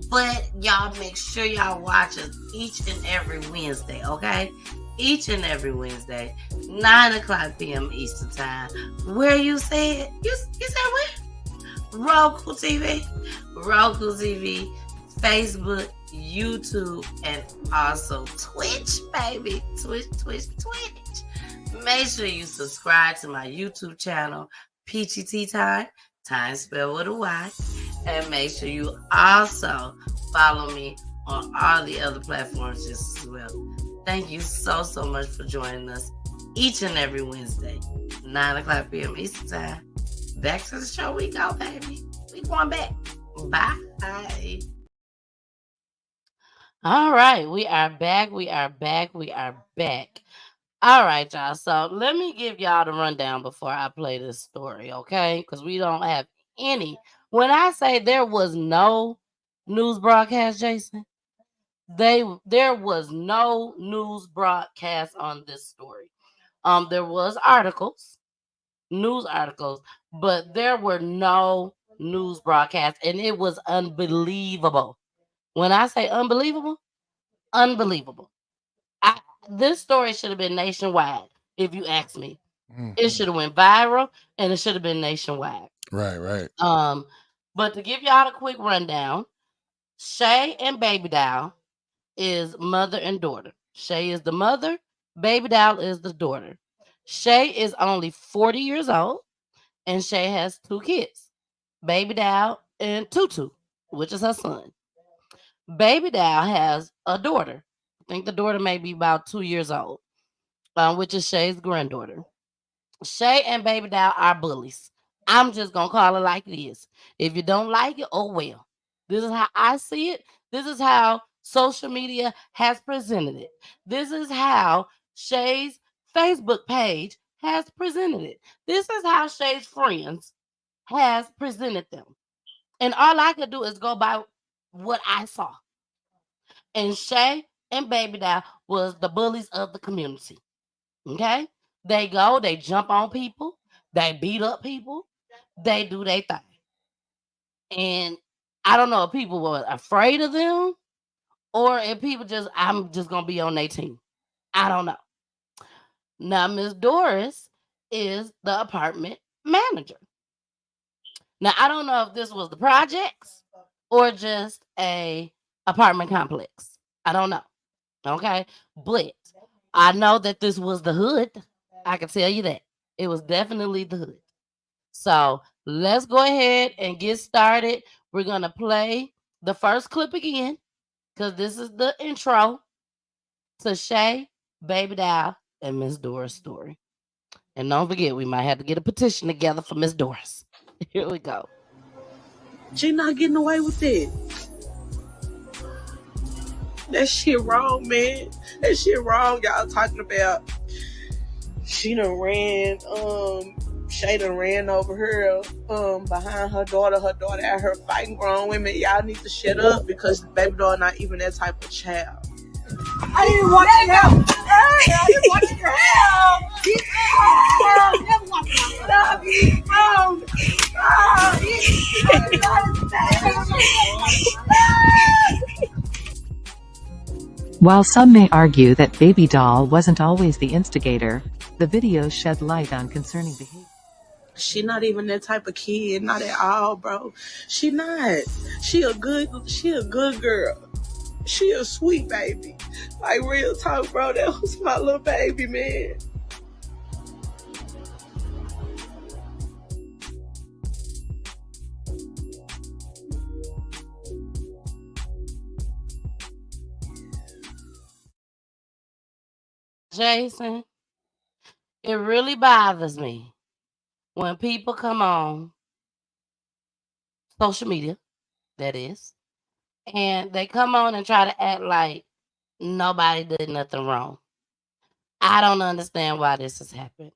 But y'all make sure y'all watch us each and every Wednesday, okay? Each and every Wednesday, 9:00 p.m. Eastern Time. Where you said? You said where? Roku TV, Facebook, YouTube, and also Twitch, baby. Twitch. Make sure you subscribe to my YouTube channel, PGT Time spelled with a Y. And make sure you also follow me on all the other platforms just as well. Thank you so much for joining us each and every Wednesday, 9 o'clock p.m. Eastern Time. Back to the show we go, baby. We going back. Bye. All right, we are back. All right, y'all. So let me give y'all the rundown before I play this story, okay? Because we don't have any. When I say there was no news broadcast, Jason, there was no news broadcast on this story. There was news articles, but there were no news broadcasts, and it was unbelievable. When I say unbelievable, this story should have been nationwide, if you ask me. It should have went viral, and it should have been nationwide. Right. But to give y'all a quick rundown, Shay and Babydoll is mother and daughter. Shay is the mother, Babydoll is the daughter. Shay is only 40 years old, and Shay has 2 kids, Babydoll and Tutu, which is her son. Babydoll has a daughter. I think the daughter may be about 2 years old, which is Shay's granddaughter. Shay and Babydoll are bullies. I'm just gonna call it like it is. If you don't like it, oh well. This is how I see it. This is how social media has presented it. This is how Shay's Facebook page has presented it. This is how Shay's friends has presented them. And all I could do is go by what I saw. And Shay and Babydoll was the bullies of the community. Okay? They go, they jump on people, they beat up people, they do their thing. And I don't know if people were afraid of them or if people I'm just gonna be on their team. I don't know. Now, Miss Doris is the apartment manager. Now, I don't know if this was the projects or just a apartment complex. I don't know. Okay. But I know that this was the hood. I can tell you that. It was definitely the hood. So let's go ahead and get started. We're going to play the first clip again because this is the intro to Shay, Babydoll, and Miss Doris' story. And don't forget, we might have to get a petition together for Miss Doris. Here we go. She not getting away with it. That shit wrong, man. That shit wrong. Y'all talking about she done ran, Shay done ran over her, behind her daughter out here fighting grown women. Y'all need to shut up because Babydoll not even that type of child. I didn't want your help. I didn't want your help. While some may argue that Babydoll wasn't always the instigator, the video shed light on concerning behavior. She not even that type of kid, not at all, bro. She not. She a good girl. She a sweet baby. Like, real talk, bro. That was my little baby, man. Jason, it really bothers me when people come on social media, that is, and they come on and try to act like nobody did nothing wrong. I don't understand why this has happened.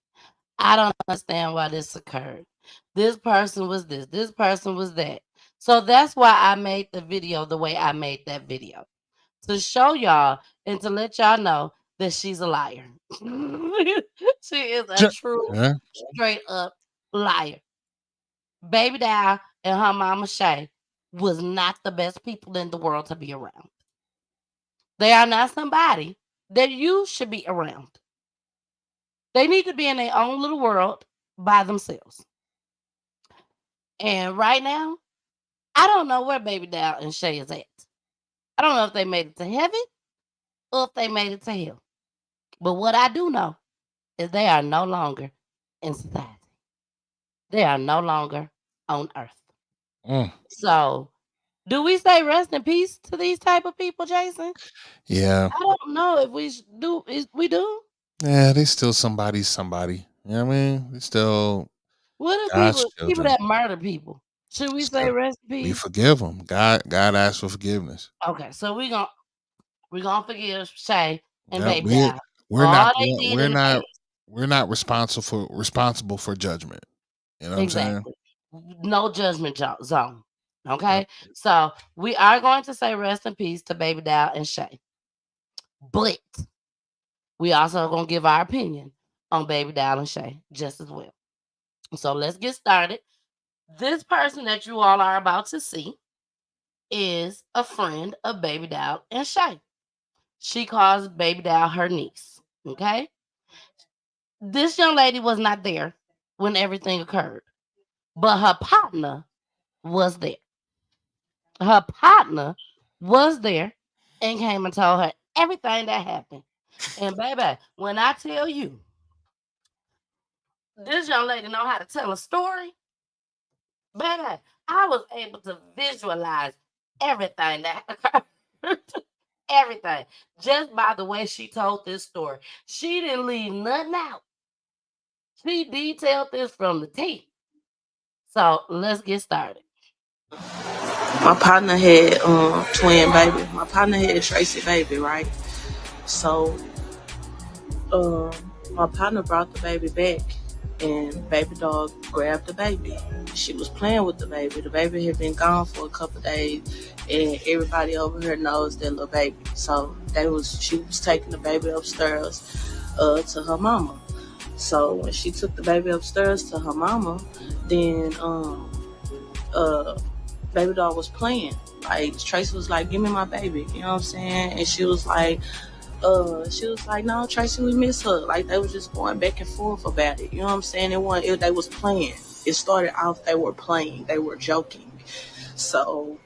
I don't understand why this occurred. This person was this person was that. So that's why I made the video the way I made that video. To show y'all and to let y'all know that she's a liar. She is a true, straight up liar. Babydoll and her mama Shay was not the best people in the world to be around. They are not somebody that you should be around. They need to be in their own little world by themselves. And right now, I don't know where Babydoll and Shay is at. I don't know if they made it to heaven or if they made it to hell. But what I do know is they are no longer in society. They are no longer on earth. So, do we say rest in peace to these type of people, Jason? Yeah. I don't know if we do. We do? Yeah, they still somebody. You know what I mean? They still What are God's people children. that murder people? Should we say rest in We peace? forgive them. God asks for forgiveness. Okay, so we're gonna forgive Shay and Yeah, Babydoll. we're not All they did in the past. we're not responsible for judgment. You know what I'm saying? Exactly. No judgment zone. Yep. Okay, so we are going to say rest in peace to Babydoll and Shay, but we also gonna give our opinion on Babydoll and Shay just as well. So let's get started. This person that you all are about to see is a friend of Babydoll and Shay. She calls Babydoll her niece. Okay, this young lady was not there when everything occurred, but her partner was there. Her partner was there and came and told her everything that happened. And baby, when I tell you, this young lady know how to tell a story, baby, I was able to visualize everything that occurred. Everything. Just by the way she told this story. She didn't leave nothing out. She detailed this from the T. So let's get started. My partner had twin baby. My partner had Tracy baby, right? So my partner brought the baby back, and Babydoll grabbed the baby. She was playing with the baby. The baby had been gone for a couple days, and everybody over here knows that little baby. So she was taking the baby upstairs to her mama. So when she took the baby upstairs to her mama, then Babydoll was playing. Like Tracy was like, "Give me my baby," you know what I'm saying? And she was like, "No, Tracy, we miss her." Like they was just going back and forth about it. You know what I'm saying? They was playing. It started off they were playing, they were joking. So,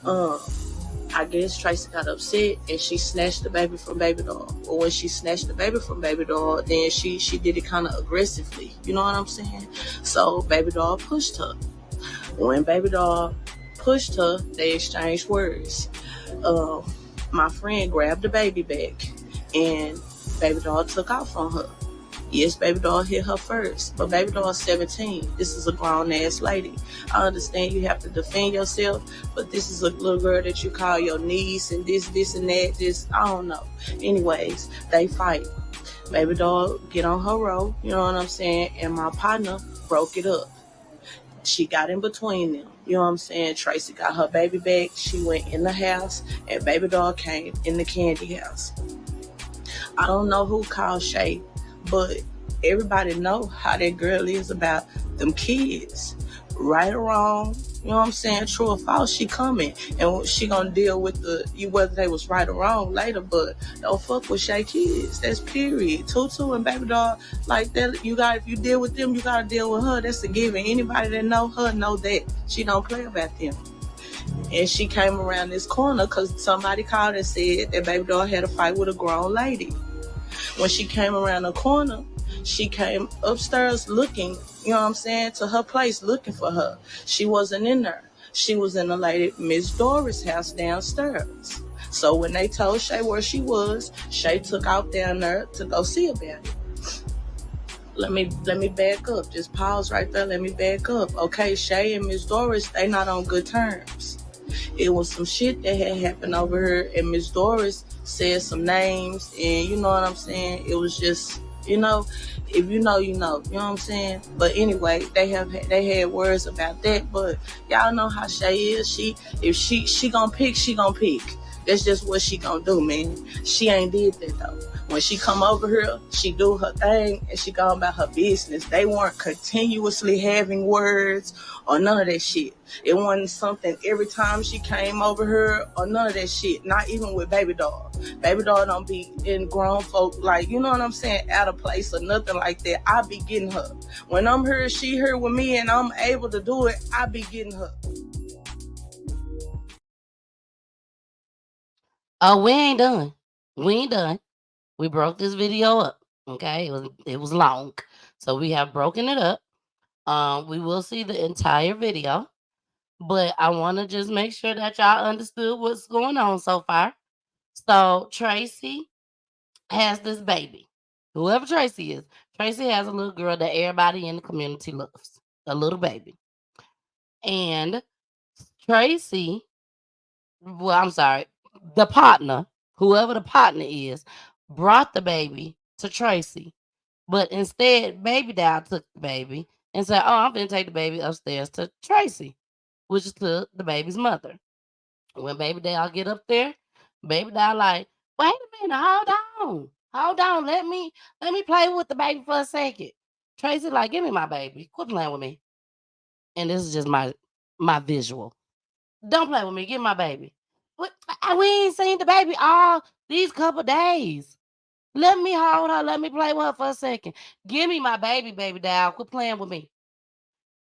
I guess Tracy got upset and she snatched the baby from Babydoll. Or when she snatched the baby from Babydoll, then she did it kind of aggressively. You know what I'm saying? So Babydoll pushed her. When Babydoll pushed her, they exchanged words. My friend grabbed the baby back and Babydoll took off on her. Yes, Babydoll hit her first, but Babydoll's 17. This is a grown ass lady. I understand you have to defend yourself, but this is a little girl that you call your niece and this and that. I don't know. Anyways, they fight. Babydoll get on her row, you know what I'm saying? And my partner broke it up. She got in between them. You know what I'm saying? Tracy got her baby back. She went in the house, and Babydoll came in the candy house. I don't know who called Shay, but everybody know how that girl is about them kids. Right or wrong, you know what I'm saying? True or false, she coming. And she gonna deal with whether they was right or wrong later, but don't fuck with Shay kids. That's period. Tutu and Babydoll, like that, if you deal with them, you gotta deal with her. That's a given. Anybody that know her know that. She don't play about them. And she came around this corner because somebody called and said that Babydoll had a fight with a grown lady. When she came around the corner, she came upstairs looking, you know what I'm saying, to her place looking for her. She wasn't in there. She was in the lady Miss Doris' house downstairs. So when they told Shay where she was, Shay took out down there to go see about it. Let me back up. Just pause right there. Let me back up. Okay, Shay and Miss Doris, they not on good terms. It was some shit that had happened over here, and Miss Doris said some names, and you know what I'm saying? It was just, if you know, you know what I'm saying? But anyway, they had words about that, but y'all know how Shay is. If she gonna pick, she gonna pick. That's just what she gonna do, man. She ain't did that though. When she come over here, she do her thing and she go about her business. They weren't continuously having words or none of that shit. It wasn't something every time she came over here or none of that shit. Not even with Babydoll. Babydoll don't be in grown folk, like, you know what I'm saying, out of place or nothing like that. I be getting her. When I'm here, she here with me and I'm able to do it, I be getting her. Oh, we ain't done. We broke this video up. Okay, it was long, so we have broken it up. We will see the entire video. But I want to just make sure that y'all understood what's going on so far. So Tracy has this baby. Whoever Tracy is, Tracy has a little girl that everybody in the community loves. A little baby. And Tracy, well, I'm sorry, the partner, whoever the partner is, brought the baby to Tracy. But instead, Babydoll took the baby and said, "Oh, I'm going to take the baby upstairs to Tracy," which is to the baby's mother. When Babydoll get up there, Babydoll like, "Wait a minute, hold on, let me play with the baby for a second." Tracy like, "Give me my baby, quit playing with me." And this is just my visual. "Don't play with me, give me my baby." "What? We ain't seen the baby all these couple days. Let me hold her, let me play with her for a second. Give me my baby, Babydoll, quit playing with me."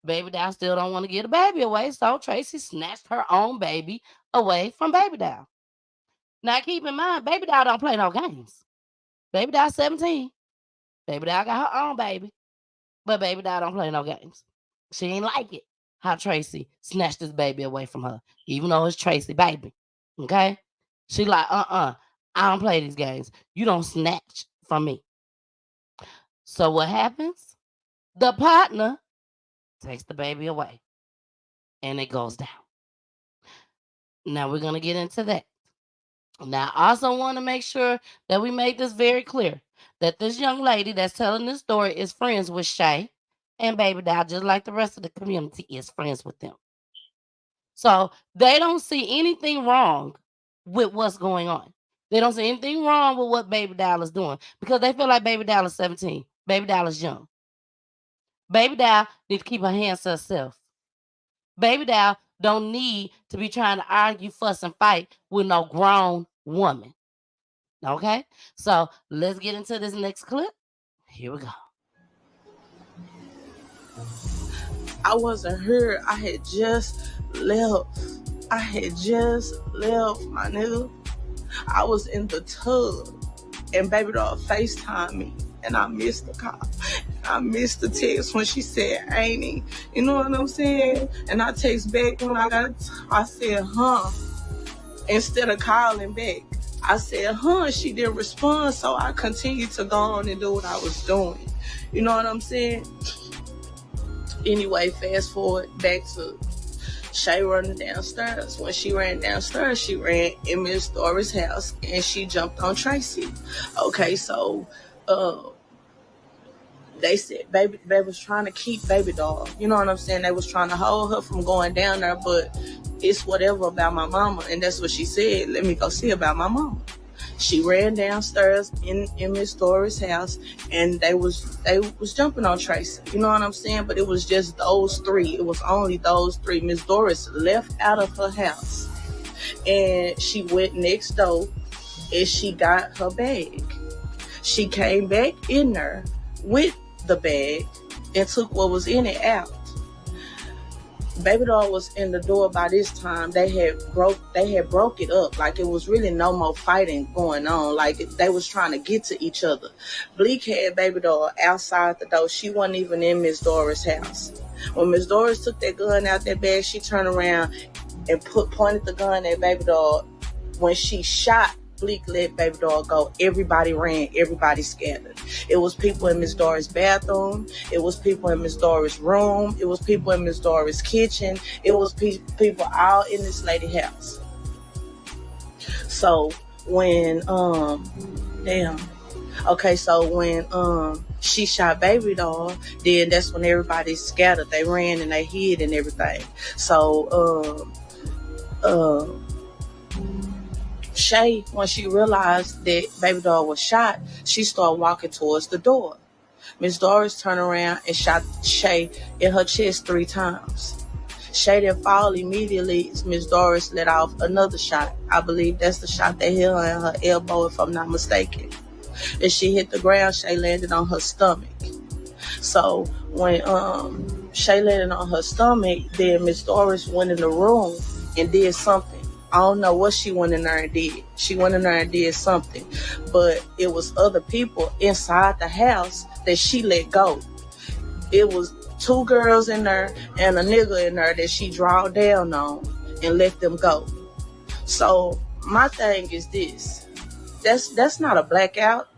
Babydoll still don't want to give the baby away, so Tracy snatched her own baby away from Babydoll. Now keep in mind, Babydoll don't play no games. Babydoll 17. Babydoll got her own baby, but Babydoll don't play no games. She ain't like it how Tracy snatched this baby away from her, even though it's Tracy baby. Okay? She like, I don't play these games. You don't snatch from me. So what happens? The partner takes the baby away, and it goes down. Now we're going to get into that. Now, I also want to make sure that we make this very clear that this young lady that's telling this story is friends with Shay and Babydoll, just like the rest of the community is friends with them. So they don't see anything wrong with what's going on. They don't see anything wrong with what Babydoll is doing because they feel like Babydoll is 17. Babydoll is young. Babydoll needs to keep her hands to herself. Babydoll don't need to be trying to argue, fuss, and fight with no grown woman. Okay? So let's get into this next clip. Here we go. I wasn't here. I had just left, my nigga. I was in the tub, and Babydoll FaceTimed me, and I missed the call. I missed the text when she said, "Ain't he?" You know what I'm saying? And I text back when I said, "Huh?" Instead of calling back. I said, "Huh?" She didn't respond, so I continued to go on and do what I was doing. You know what I'm saying? Anyway, fast forward back to Shay running downstairs. When she ran downstairs, she ran in Miss Doris' house and she jumped on Tracy. Okay, so they said they was trying to keep Babydoll. You know what I'm saying? They was trying to hold her from going down there, but it's whatever about my mama. And that's what she said. Let me go see about my mama. She ran downstairs in Miss Doris' house, and they was jumping on Tracy. You know what I'm saying? But it was just those three. It was only those three. Miss Doris left out of her house, and she went next door, and she got her bag. She came back in there with the bag and took what was in it out. Babydoll was in the door by this time. They had broke it up. Like, it was really no more fighting going on. Like, they was trying to get to each other. Bleak had Babydoll outside the door. She wasn't even in Miss Doris' house. When Miss Doris took that gun out that bag, she turned around and pointed the gun at Babydoll. When she shot, Bleak let Babydoll go. Everybody ran. Everybody scattered. It was people in Miss Doris' bathroom. It was people in Miss Doris' room. It was people in Miss Doris' kitchen. It was people all in this lady's house. So when when she shot Babydoll, then that's when everybody scattered. They ran and they hid and everything. So Shay, when she realized that Babydoll was shot, she started walking towards the door. Miss Doris turned around and shot Shay in her chest 3 times. Shay didn't fall immediately. Miss Doris let off another shot. I believe that's the shot that hit her in her elbow, if I'm not mistaken. As she hit the ground, Shay landed on her stomach. So when Shay landed on her stomach, then Miss Doris went in the room and did something. I don't know what she went in there and did. She went in there and did something. But it was other people inside the house that she let go. It was 2 girls in there and a nigga in there that she draw down on and let them go. So my thing is this. That's not a blackout.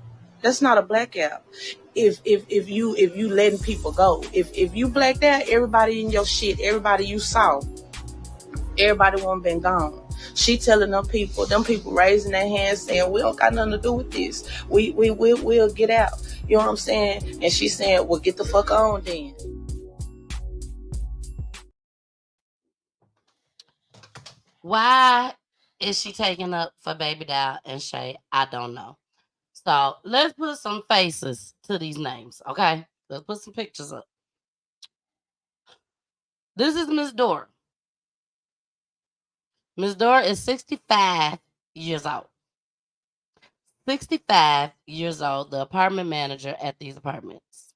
That's not a blackout. If you letting people go, if you blacked out, everybody in your shit, everybody you saw, everybody won't been gone. She telling them people raising their hands saying, we don't got nothing to do with this. We'll get out. You know what I'm saying? And she's saying, well, get the fuck on then. Why is she taking up for Babydoll and Shay? I don't know. So let's put some faces to these names, okay? Let's put some pictures up. This is Miss Dora. Miss Dora is 65 years old. 65 years old, the apartment manager at these apartments.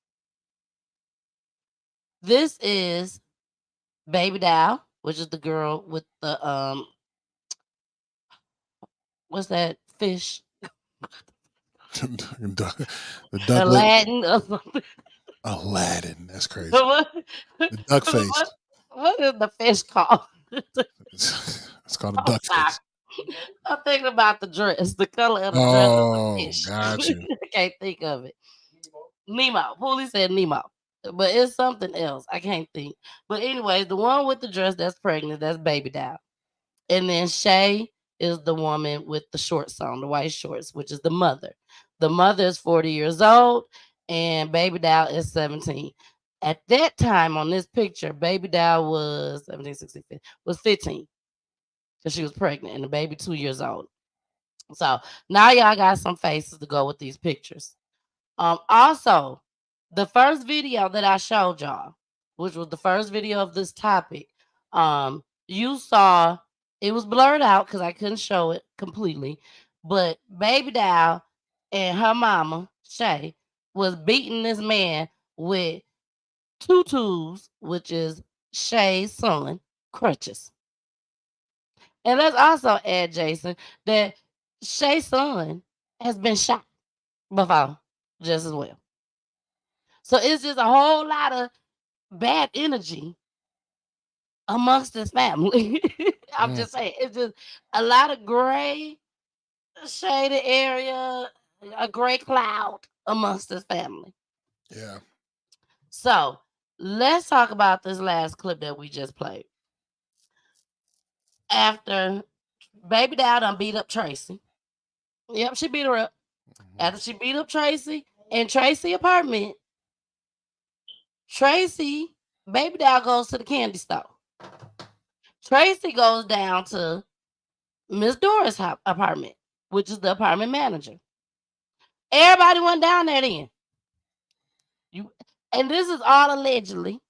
This is Babydoll, which is the girl with the what's that fish? The ducklet. Aladdin or something. Aladdin. That's crazy. What? The duck face. What is the fish called? It's called a duck face. I'm thinking about the dress, the color of the dress. Got you. I can't think of it. Nemo. Poolie said Nemo. But it's something else. I can't think. But anyways, the one with the dress that's pregnant, that's Babydoll. And then Shay is the woman with the shorts on, the white shorts, which is the mother. The mother is 40 years old and Babydoll is 17. At that time on this picture, Babydoll was 17, was 15. Because she was pregnant and the baby 2 years old. So now y'all got some faces to go with these pictures. Also, the first video that I showed y'all, which was the first video of this topic, you saw it was blurred out because I couldn't show it completely. But Babydoll and her mama, Shay, was beating this man with tutus, which is Shay's son, crutches. And let's also add, Jason, that Shay's son has been shot before just as well. So it's just a whole lot of bad energy amongst this family. I'm just saying, it's just a lot of gray, shaded area, a gray cloud amongst this family. Yeah. So let's talk about this last clip that we just played. After Babydoll done beat up Tracy. Yep, she beat her up. After she beat up Tracy in Tracy's apartment, Babydoll goes to the candy store. Tracy goes down to Miss Doris' apartment, which is the apartment manager. Everybody went down there then. And this is all allegedly,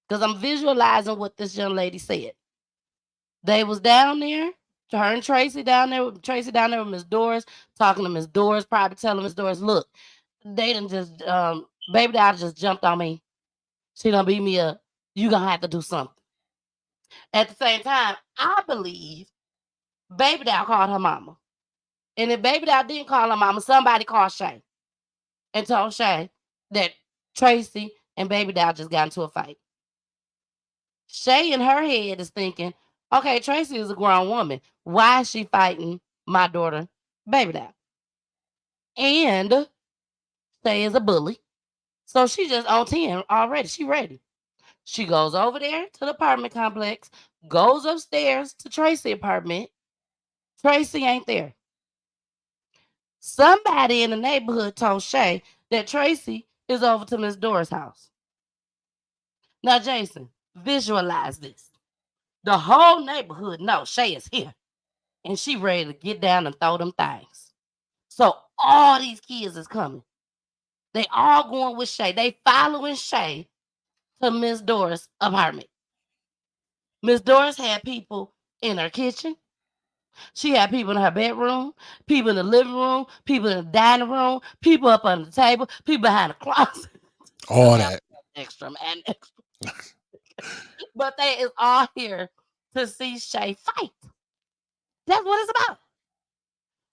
because I'm visualizing what this young lady said. They was down there, her and Tracy down there with Miss Doris, talking to Miss Doris, probably telling Miss Doris, look, they done just, Babydoll just jumped on me. She done beat me up. You gonna have to do something. At the same time, I believe Babydoll called her mama. And if Babydoll didn't call her mama, somebody called Shay and told Shay that Tracy and Babydoll just got into a fight. Shay in her head is thinking, okay, Tracy is a grown woman. Why is she fighting my daughter, Babydoll? And Shay is a bully. So she just on 10 already. She ready. She goes over there to the apartment complex, goes upstairs to Tracy's apartment. Tracy ain't there. Somebody in the neighborhood told Shay that Tracy is over to Miss Doris' house. Now, Jason, visualize this. The whole neighborhood knows Shay is here. And she ready to get down and throw them things. So all these kids is coming. They all going with Shay. They following Shay to Miss Doris' apartment. Miss Doris had people in her kitchen. She had people in her bedroom, people in the living room, people in the dining room, people up under the table, people behind the closet. All that. Extra and extra. But they is all here to see Shay fight. That's what it's about.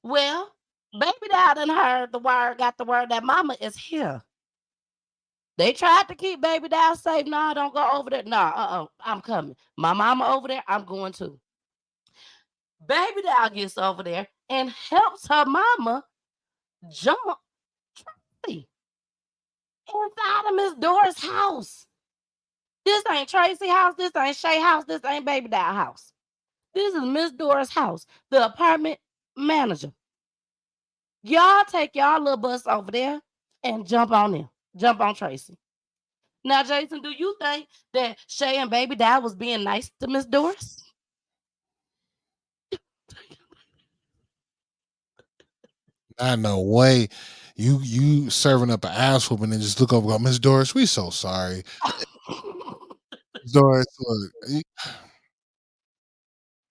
Well, Babydoll done heard the word, got the word that mama is here. They tried to keep Babydoll safe. Nah, don't go over there. Nah, I'm coming. My mama over there, I'm going too. Babydoll gets over there and helps her mama jump Tracy inside of Miss Doris' house. This ain't Tracy house. This ain't Shay house. This ain't Babydoll house. This is Miss Doris' house, the apartment manager. Y'all take y'all little bus over there and jump on them. Jump on Tracy. Now, Jason, do you think that Shay and Babydoll was being nice to Miss Doris? Not no way. You serving up an ass whooping and just look over and go, Miss Doris, we so sorry. Doris, look.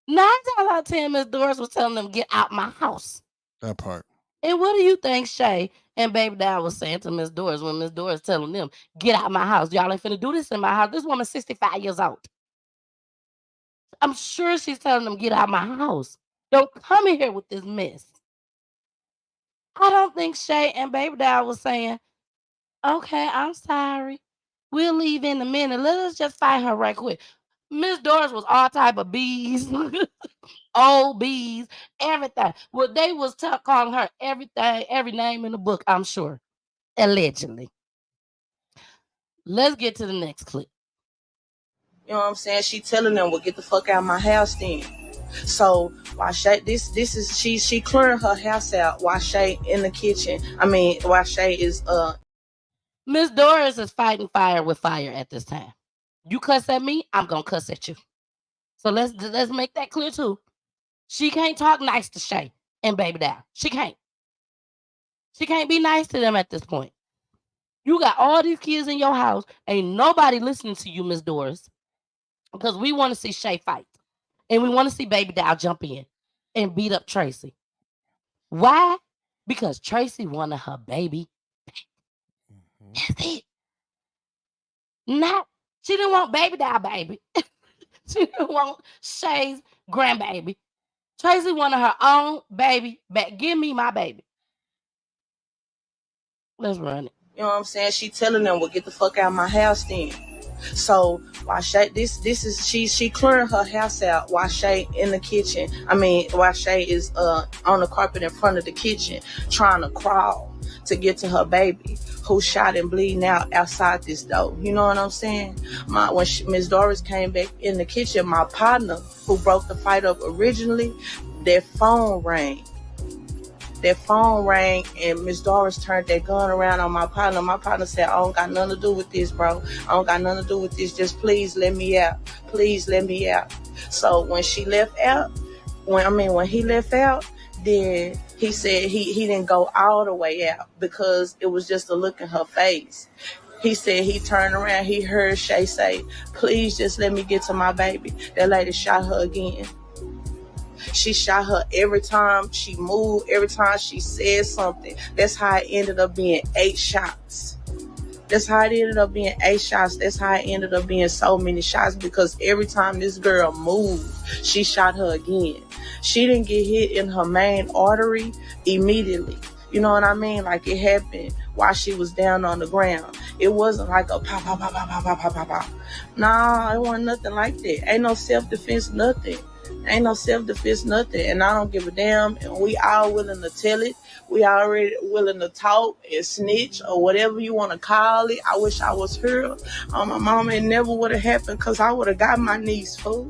9 times out of 10, Miss Doris was telling them, get out my house. That part. And what do you think Shay and Babydoll was saying to Miss Doris when Miss Doris telling them, get out my house? Y'all ain't finna do this in my house. This woman's 65 years old. I'm sure she's telling them, get out my house. Don't come in here with this mess. I don't think Shay and Babydoll was saying, okay, I'm sorry. We'll leave in a minute. Let us just fight her right quick. Miss Doris was all type of bees, old bees, everything. Well, they was calling her everything, every name in the book, I'm sure. Allegedly. Let's get to the next clip. You know what I'm saying? She telling them, well, get the fuck out of my house then. So while Shay, she clearing her house out while Shay in the kitchen. While Shay is Miss Doris is fighting fire with fire at this time. You cuss at me, I'm gonna cuss at you. So let's make that clear too. She can't talk nice to Shay and Babydoll. She can't. She can't be nice to them at this point. You got all these kids in your house. Ain't nobody listening to you, Miss Doris. Because we want to see Shay fight. And we want to see Babydoll jump in and beat up Tracy. Why? Because Tracy wanted her baby back. That's it. She didn't want Babydoll baby. She didn't want Shay's grandbaby. Tracy wanted her own baby back. Give me my baby. Let's run it. You know what I'm saying? She telling them, well, get the fuck out of my house then. So while Shay, she clearing her house out while Shay in the kitchen. While Shay is on the carpet in front of the kitchen trying to crawl to get to her baby who's shot and bleeding out outside this door. You know what I'm saying? When Miss Doris came back in the kitchen, my partner who broke the fight up originally, their phone rang. That phone rang and Miss Doris turned that gun around on my partner. My partner said, I don't got nothing to do with this, bro. I don't got nothing to do with this. Just please let me out. Please let me out. So when she left out, when he left out, then he said he didn't go all the way out because it was just a look in her face. He said he turned around, he heard Shay say, please just let me get to my baby. That lady shot her again. She shot her every time she moved, every time she said something. That's how it ended up being 8 shots. That's how it ended up being 8 shots. That's how it ended up being so many shots because every time this girl moved, she shot her again. She didn't get hit in her main artery immediately. You know what I mean? Like it happened while she was down on the ground. It wasn't like a pop, pop, pop, pop, pop, pop, pop, pop, pop. Nah, it wasn't nothing like that. Ain't no self-defense, nothing. Ain't no self-defense, nothing. And I don't give a damn. And we all willing to tell it. We already willing to talk and snitch or whatever you want to call it. I wish I was her. My mama, it never would have happened because I would have got my niece, fool.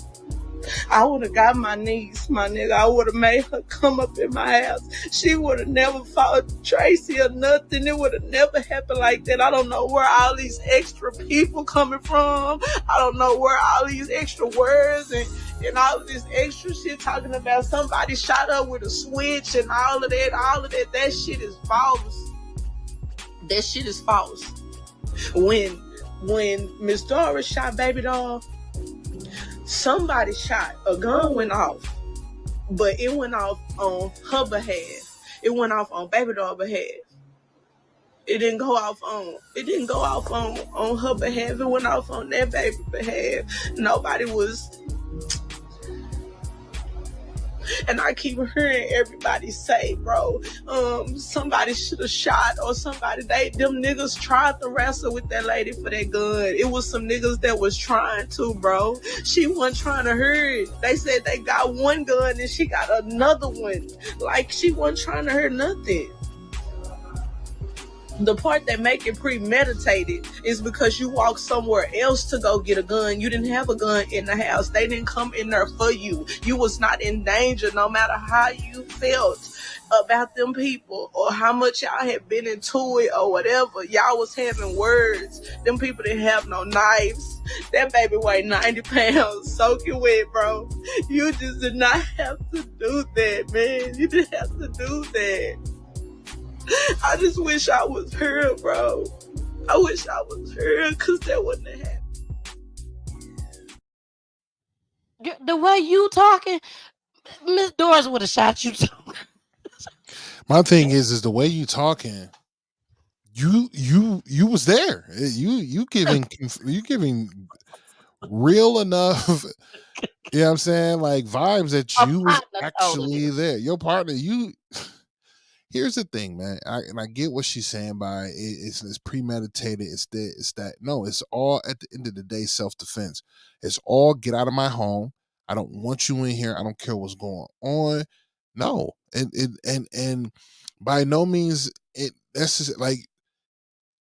I would have got my niece, my nigga. I would have made her come up in my house. She would have never fought Tracy or nothing. It would have never happened like that. I don't know where all these extra people coming from. I don't know where all these extra words and all of this extra shit talking about somebody shot up with a switch and all of that. That shit is false. That shit is false. When Miss Doris shot Babydoll, somebody shot, a gun went off, but it went off on her behalf. It went off on Babydoll's behalf. It didn't go off on her behalf. It went off on that baby behalf. And I keep hearing everybody say, bro, somebody should have shot or somebody. Them niggas tried to wrestle with that lady for that gun. It was some niggas that was trying to, bro. She wasn't trying to hurt. They said they got one gun and she got another one. Like, she wasn't trying to hurt nothing. The part that make it premeditated is because you walked somewhere else to go get a gun. You didn't have a gun in the house. They didn't come in there for you. You was not in danger, no matter how you felt about them people or how much y'all had been into it or whatever. Y'all was having words. Them people didn't have no knives. That baby weighed 90 pounds, soaking wet, bro. You just did not have to do that, man. You didn't have to do that. I just wish I was her, bro. I wish I was her, because that wouldn't have happened. The way you talking, Miss Doris would have shot you too. My thing is the way you talking. You was there. You giving real enough. You know what I'm saying? Like vibes that you was actually there. Your partner, Here's the thing, man. I get what she's saying by it's premeditated. It's that. No, it's all at the end of the day self-defense. It's all get out of my home. I don't want you in here. I don't care what's going on. No, and by no means that's just like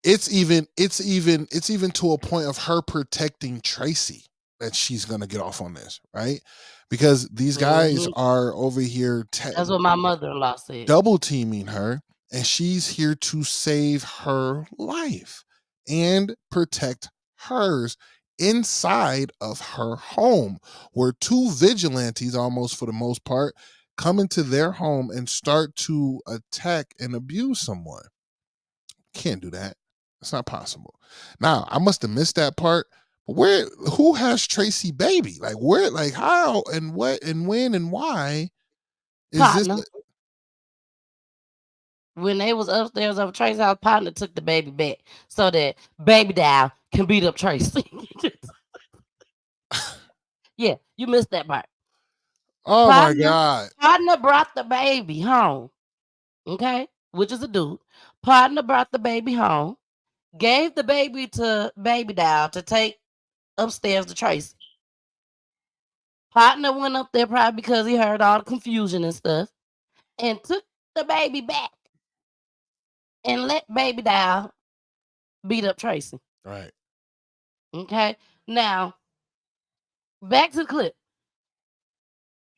it's even to a point of her protecting Tracy that she's gonna get off on this, right? Because these guys are over here. That's what my mother-in-law said. Double teaming her, and she's here to save her life and protect hers inside of her home, where two vigilantes, almost for the most part, come into their home and start to attack and abuse someone. Can't do that. It's not possible. Now, I must have missed that part. Who has Tracy baby? Like where, like how and what and when and why is Partner. this? When they was upstairs over Tracy's house, partner took the baby back so that Babydoll can beat up Tracy. Yeah, you missed that part. Oh my God. Partner brought the baby home. Okay? Which is a dude. Partner brought the baby home, gave the baby to Babydoll to take upstairs to Tracy. Partner went up there probably because he heard all the confusion and stuff and took the baby back and let Babydoll beat up Tracy. Right. Okay. Now, back to the clip.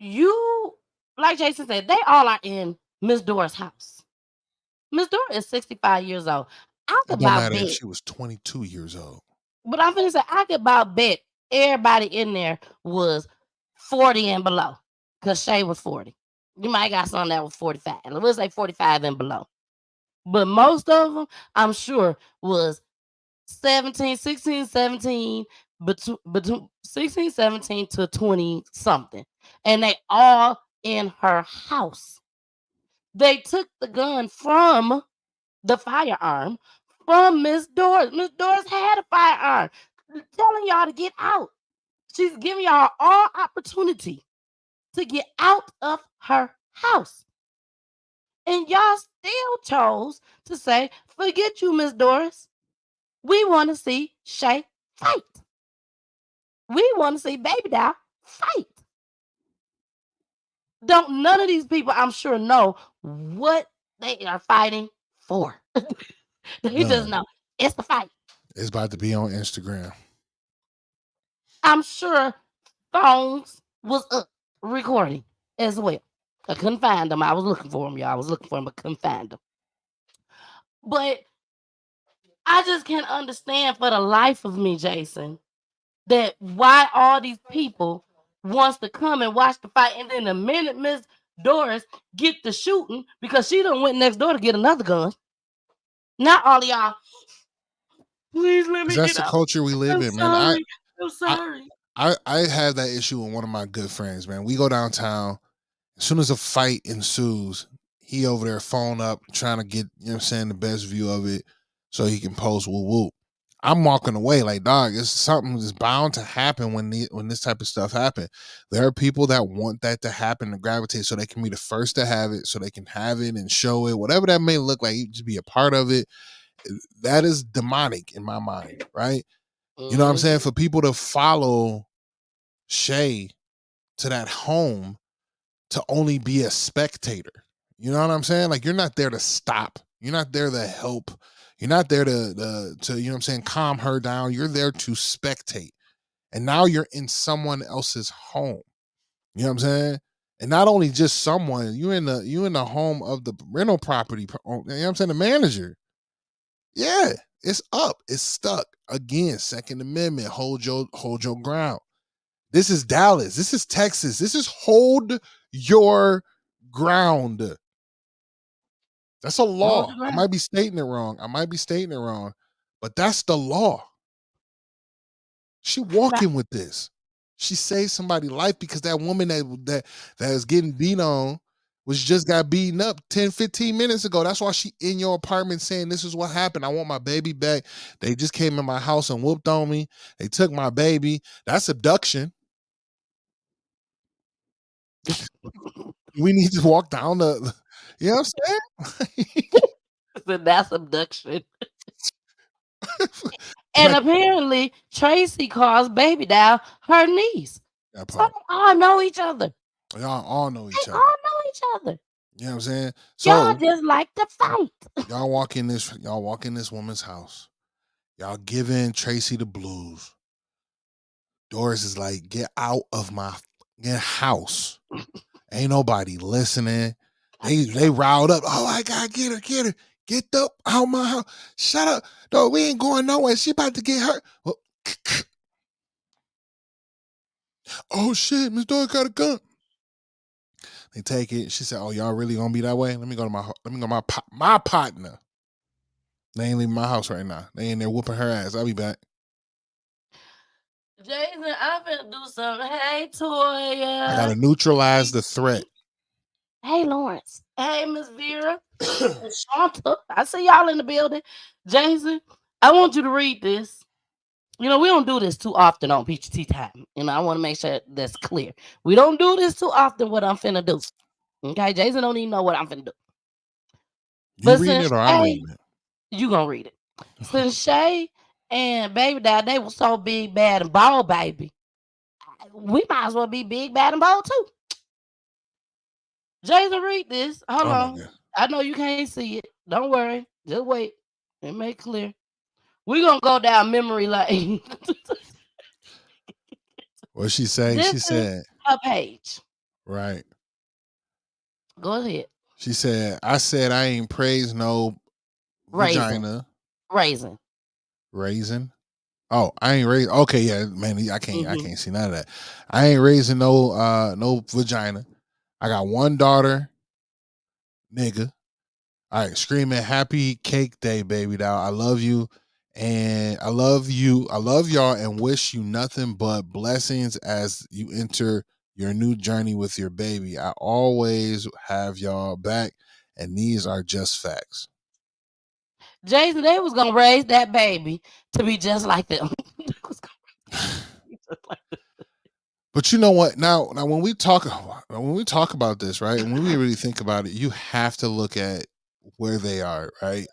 You, like Jason said, they all are in Miss Doris' house. Miss Doris is 65 years old. I It could don't about matter if bet, she was 22 years old. but I'm finna say I could about bet everybody in there was 40 and below. Cause Shay was 40. You might got some that was 45. Let's say 45 and below. But most of them, I'm sure, was 16, 17, between 16, 17 to 20 something. And they all in her house. They took the gun from the firearm from Miss Doris. Miss Doris had a firearm. Telling y'all to get out. She's giving y'all all opportunity to get out of her house. And y'all still chose to say, forget you, Miss Doris. We want to see Shay fight. We want to see Babydoll fight. Don't none of these people, I'm sure, know what they are fighting for. They just know it's the fight. It's about to be on Instagram. I'm sure phones was up recording as well. I couldn't find them. I was looking for them, y'all. I was looking for them, but couldn't find them. But I just can't understand for the life of me, Jason, that why all these people wants to come and watch the fight, and then the minute Miss Doris get the shooting because she done went next door to get another gun. Not all of y'all. Please let me That's get the out. culture we live I'm in, man. sorry. I have that issue with one of my good friends, man. We go downtown. As soon as a fight ensues, he over there phone up trying to get, you know what I'm saying, the best view of it so he can post woo woo. I'm walking away like, dog, it's something that's bound to happen when this type of stuff happen. There are people that want that to happen to gravitate so they can be the first to have it, so they can have it and show it, whatever that may look like, just be a part of it. That is demonic in my mind, right? You know what I'm saying? For people to follow Shay to that home to only be a spectator. You know what I'm saying? Like, you're not there to stop. You're not there to help. You're not there to you know what I'm saying, calm her down. You're there to spectate. And now you're in someone else's home. You know what I'm saying? And not only just someone, you in the home of the rental property. You know what I'm saying? The manager. Yeah, it's up. It's stuck. Again, Second Amendment. Hold your ground. This is Dallas. This is Texas. This is hold your ground. That's a law. I might be stating it wrong. But that's the law. She walking with this. She saved somebody's life because that woman that is getting beat on got beaten up 10, 15 minutes ago. That's why she in your apartment saying, this is what happened. I want my baby back. They just came in my house and whooped on me. They took my baby. That's abduction. We need to walk down the, you know what I'm saying? That's abduction. And apparently Tracy calls Babydoll her niece. So they all know each other. Y'all all know each other. All know each other. You know what I'm saying? So Y'all just like to fight. y'all walk in this woman's house. Y'all giving Tracy the blues. Doris is like, get out of my house. Ain't nobody listening. They riled up. Oh, I gotta get her. Get up out my house. Shut up. No, we ain't going nowhere. She about to get hurt. Well, oh shit, Miss Doris got a gun. They take it. She said, "Oh, y'all really gonna be that way? Let me go to my partner. They ain't leaving my house right now. They in there whooping her ass. I'll be back." Jason, I'm finna do something. Hey, Toya. I gotta neutralize the threat. Hey, Lawrence. Hey, Miss Vera. Shanta. I see y'all in the building. Jason, I want you to read this. You know, we don't do this too often on PGT time. You know, I want to make sure that's clear. We don't do this too often, what I'm finna do. Okay, Jason don't even know what I'm finna do. You reading it or I'm reading it? You gonna read it. Since Shay and Babydoll, they were so big, bad, and bold, baby, we might as well be big, bad, and bold too. Jason, read this. Hold on. I know you can't see it. Don't worry. Just wait. It make clear. We're gonna go down memory lane. What she say? This She said a page. Right. Go ahead. She said, I said I ain't praised no vagina. Raisin. Oh, I ain't raised. Okay, yeah, man, I can't see none of that. I ain't raising no vagina. I got one daughter, nigga. All right, screaming happy cake day, Babydoll. I love you. And I love y'all and wish you nothing but blessings as you enter your new journey with your baby. I always have y'all back, and these are just facts. Jason, they was gonna raise that baby to be just like them. But you know what? Now when we talk about this, right, and when we really think about it, you have to look at where they are, right?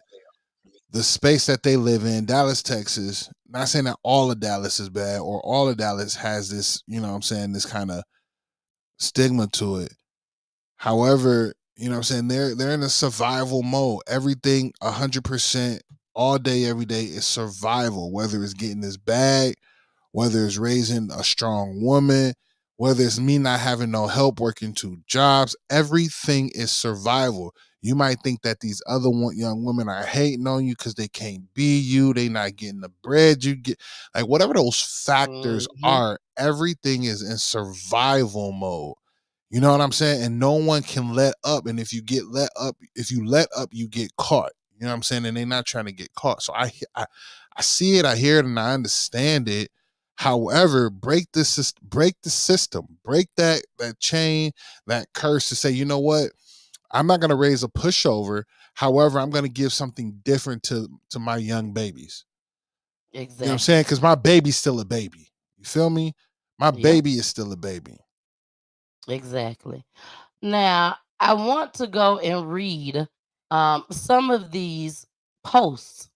The space that they live in, Dallas, Texas. Not saying that all of Dallas is bad or all of Dallas has this, you know what I'm saying, this kind of stigma to it. However, you know what I'm saying, they're in a survival mode. Everything 100% all day, every day is survival, whether it's getting this bag, whether it's raising a strong woman, whether it's me not having no help working 2 jobs, everything is survival. You might think that these other young women are hating on you because they can't be you. They not getting the bread you get. Like, whatever those factors are, everything is in survival mode. You know what I'm saying? And no one can let up. And if you let up, you get caught. You know what I'm saying? And they're not trying to get caught. So I see it, I hear it, and I understand it. However, break the system, break that chain, that curse to say, you know what? I'm not going to raise a pushover. However, I'm going to give something different to my young babies. You know what I'm saying? Because my baby's still a baby. You feel me? My baby is still a baby. Exactly. Now, I want to go and read some of these posts,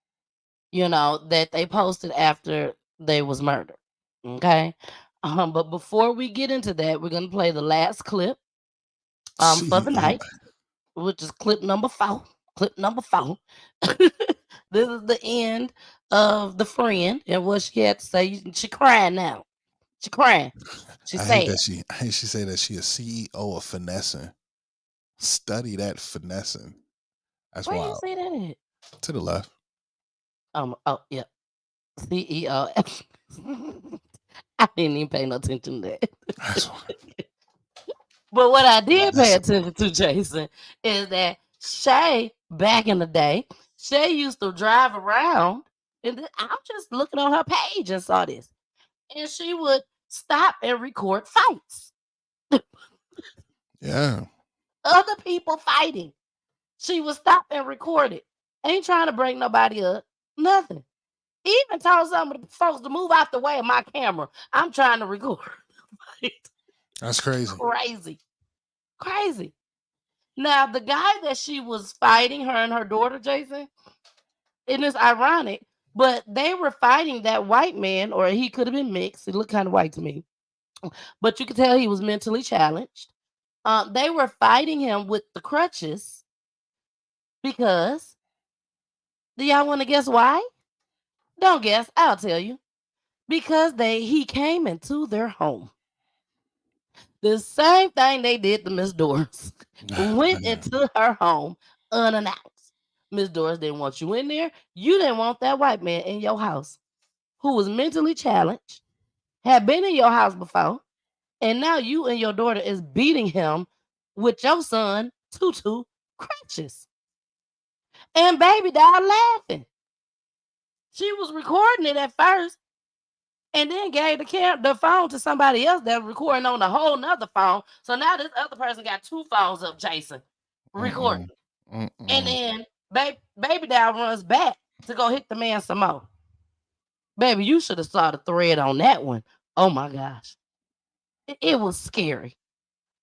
that they posted after they was murdered. Okay. But before we get into that, we're gonna play the last clip for the night, which is clip number 4. Clip number 4. This is the end of the friend and what she had to say. She crying now. She crying. She I said, hate she say that she a CEO of finessing. Study that finessing. That's where you wild. see that at? To the left. Oh yeah. CEO. I didn't even pay no attention to that. But what I did pay attention to, Jason, is that Shay, back in the day, Shay used to drive around, and I was just looking on her page and saw this. And she would stop and record fights. Yeah. Other people fighting. She would stop and record it. Ain't trying to break nobody up. Nothing. Even told some of the folks to move out the way of my camera. I'm trying to record. That's crazy. Crazy. Now, the guy that she was fighting, her and her daughter, Jason, and it's ironic, but they were fighting that white man, or he could have been mixed. He looked kind of white to me. But you could tell he was mentally challenged. They were fighting him with the crutches because, do y'all want to guess why? Don't guess. I'll tell you. Because he came into their home. The same thing they did to Miss Doris. Went into her home unannounced. Miss Doris didn't want you in there. You didn't want that white man in your house who was mentally challenged, had been in your house before, and now you and your daughter is beating him with your son, Tutu, crutches. And Babydoll laughing. She was recording it at first and then gave the phone to somebody else that was recording on a whole nother phone. So now this other person got 2 phones up, Jason, recording. And then Babydoll runs back to go hit the man some more. Baby, you should have saw the thread on that one. Oh my gosh. It was scary.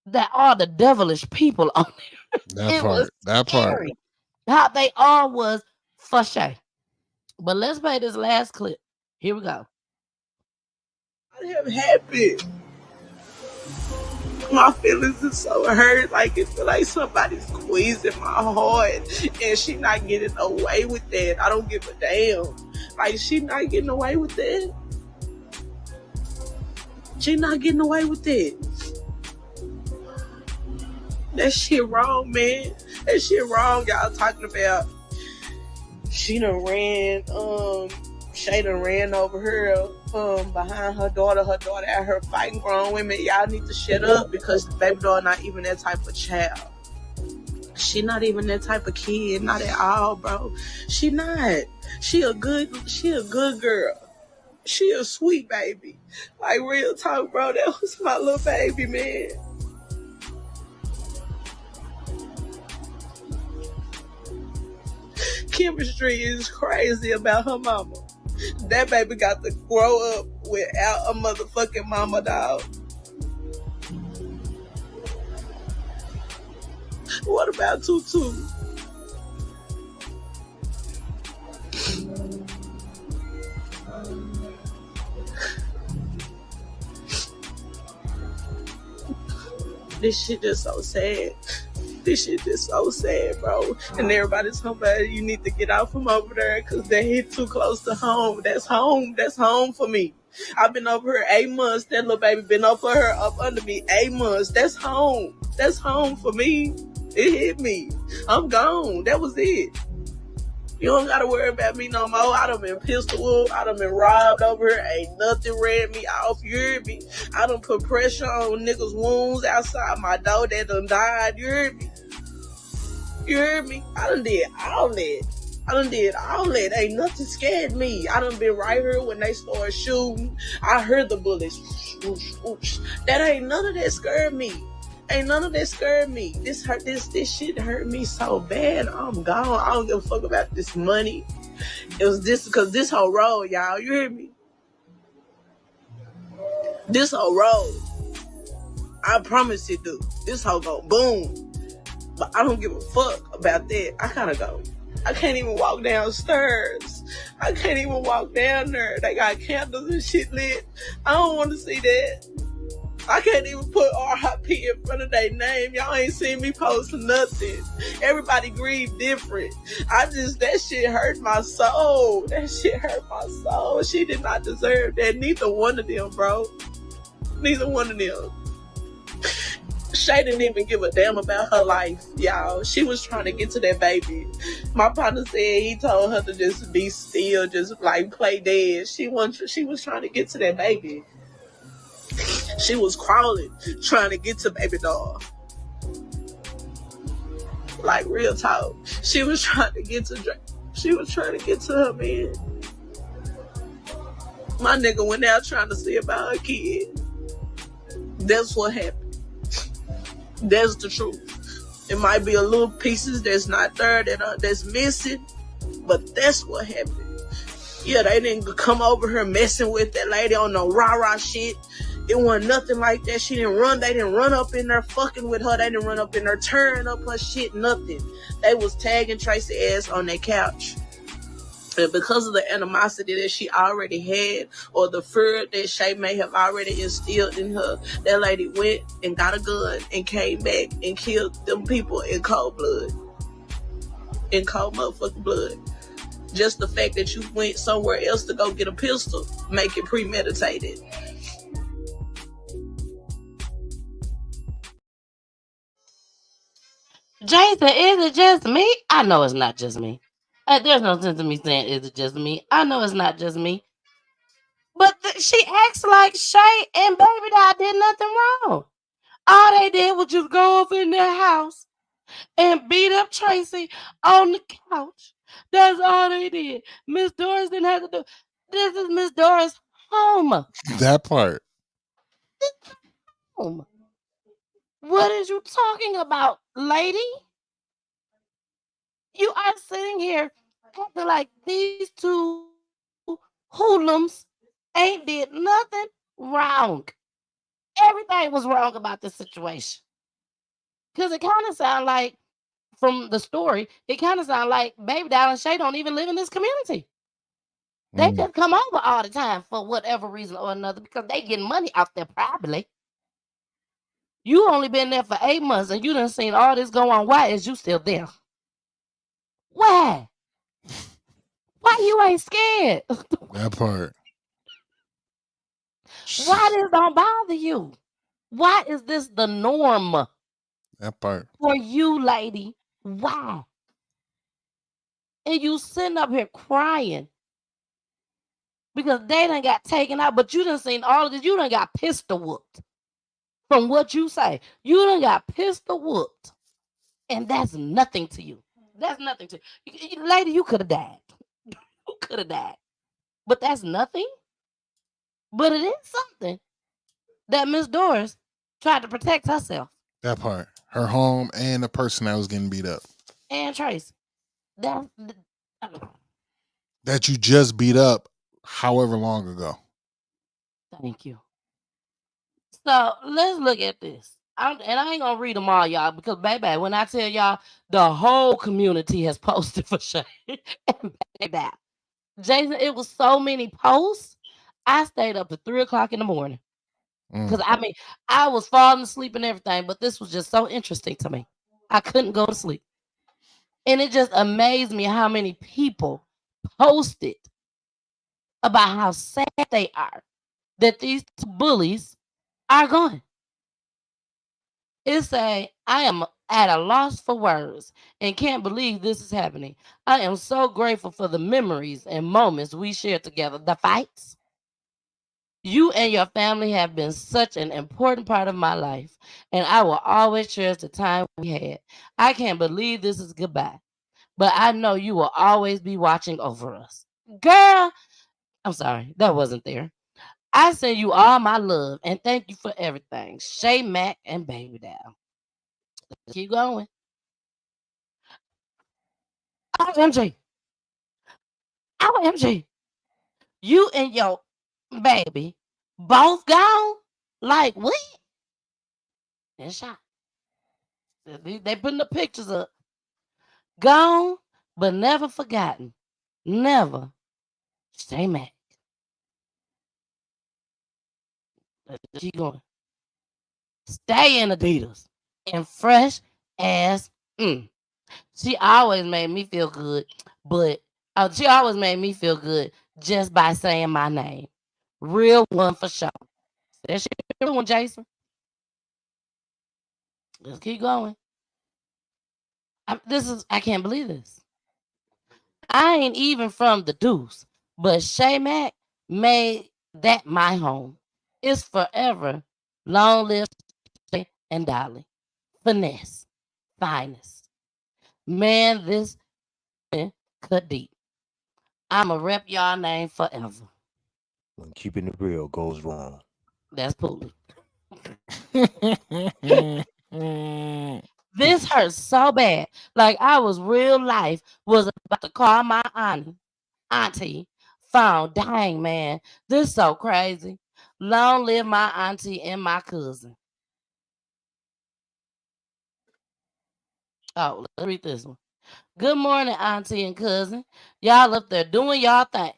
That all the devilish people on there. That part. How they all was for Shay. But let's play this last clip. Here we go. I am happy. My feelings are so hurt. Like it feel like somebody's squeezing my heart, and she not getting away with that. I don't give a damn. Like she not getting away with that. She not getting away with that. That shit wrong, man. That shit wrong. Y'all talking about she done ran. Shay done ran over her behind her daughter at her fighting grown women. Y'all need to shut up because Babydoll not even that type of child. She not even that type of kid. Not at all, bro. She not. She a good girl. She a sweet baby. Like real talk, bro. That was my little baby, man. Chemistry is crazy about her mama. That baby got to grow up without a motherfucking mama, dog. What about Tutu? This shit just so sad. This shit just so sad, bro. And everybody's talking about you need to get out from over there because they hit too close to home. That's home. That's home for me. I've been over here 8 months. That little baby been over her up under me 8 months. That's home. That's home for me. It hit me. I'm gone. That was it. You don't gotta worry about me no more. I done been pistol whooped. I done been robbed over here. Ain't nothing ran me off. You heard me? I done put pressure on niggas' wounds outside my door that done died. You heard me? You heard me? I done did all that. Ain't nothing scared me. I done been right here when they started shooting. I heard the bullets. Whoosh, whoosh. That ain't none of that scared me. This shit hurt me so bad. I'm gone. I don't give a fuck about this money. It was this because this whole road, y'all. You hear me? This whole road. I promise you, dude. This whole go boom. But I don't give a fuck about that. I kind of go. I can't even walk downstairs. I can't even walk down there. They got candles and shit lit. I don't want to see that. I can't even put RIP in front of their name. Y'all ain't seen me post nothing. Everybody grieve different. That shit hurt my soul. That shit hurt my soul. She did not deserve that. Neither one of them, bro. Neither one of them. Shay didn't even give a damn about her life, y'all. She was trying to get to that baby. My partner said he told her to just be still, just like play dead. She was trying to get to that baby. She was crawling, trying to get to Babydoll. Like real talk. She was trying to get to her man. My nigga went out trying to see about her kid. That's what happened. That's the truth. It might be a little pieces that's not there, that's missing, but that's what happened. Yeah, they didn't come over here messing with that lady on no rah-rah shit. It wasn't nothing like that. They didn't run up in there fucking with her. They didn't run up in there tearing up her shit, nothing. They was tagging Tracy ass on that couch. And because of the animosity that she already had, or the fear that Shay may have already instilled in her, that lady went and got a gun and came back and killed them people in cold blood. In cold motherfucking blood. Just the fact that you went somewhere else to go get a pistol, make it premeditated. Jason, is it just me? I know it's not just me. There's no sense in me saying, is it just me? I know it's not just me. But she acts like Shay and Babydoll did nothing wrong. All they did was just go over in their house and beat up Tracy on the couch. That's all they did. Miss Doris didn't have to do. This is Miss Doris' home. That part. Home. What is you talking about, lady? You are sitting here acting like these two hoodlums ain't did nothing wrong. Everything was wrong about this situation. Because it kind of sounds like, from the story, it kind of sounds like Babydoll and Shay don't even live in this community. They just come over all the time for whatever reason or another because they getting money out there probably. You only been there for 8 months and you done seen all this go on. Why is you still there? Why? Why you ain't scared? That part. Why this don't bother you? Why is this the norm? That part. For you, lady. Why? And you sitting up here crying because they done got taken out, but you done seen all of this. You done got pistol whooped. From what you say, you done got pistol whooped. And that's nothing to you. That's nothing to you. Lady, you could have died. You could have died. But that's nothing. But it is something that Miss Doris tried to protect herself. That part. Her home and the person that was getting beat up. And Tracy. That you just beat up however long ago. Thank you. So let's look at this. I ain't gonna read them all, y'all, because baby, when I tell y'all, the whole community has posted for Shay and Babydoll. Jason, it was so many posts. I stayed up to 3 o'clock in the morning. Because I was falling asleep and everything, but this was just so interesting to me. I couldn't go to sleep. And it just amazed me how many people posted about how sad they are that these two bullies are gone. It say, I am at a loss for words and can't believe this is happening. I am so grateful for the memories and moments we shared together. The fights. You and your family have been such an important part of my life, and I will always cherish the time we had. I can't believe this is goodbye, but I know you will always be watching over us. Girl, I'm sorry, that wasn't there. I send you all my love and thank you for everything. Shay, Mac, and Babydoll. Keep going. OMG. OMG. You and your baby both gone? Like what? And shot. They putting the pictures up. Gone, but never forgotten. Never. Stay mad. Let's keep going. Stay in Adidas. And fresh ass. She always made me feel good, but she always made me feel good just by saying my name. Real one for sure. That shit real one, Jason. Let's keep going. I can't believe this. I ain't even from the Deuce, but Shay Mack made that my home. It's forever. Long live Shay and Dolly. Finesse. Finest. Man, this cut deep. I'ma rep y'all name forever. When keeping it real goes wrong. That's Poolie. This hurts so bad. Like I was real life was about to call my auntie. Phone. Dang man, this so crazy. Long live my auntie and my cousin. Oh, let's read this one. Good morning, auntie and cousin. Y'all up there doing y'all thing.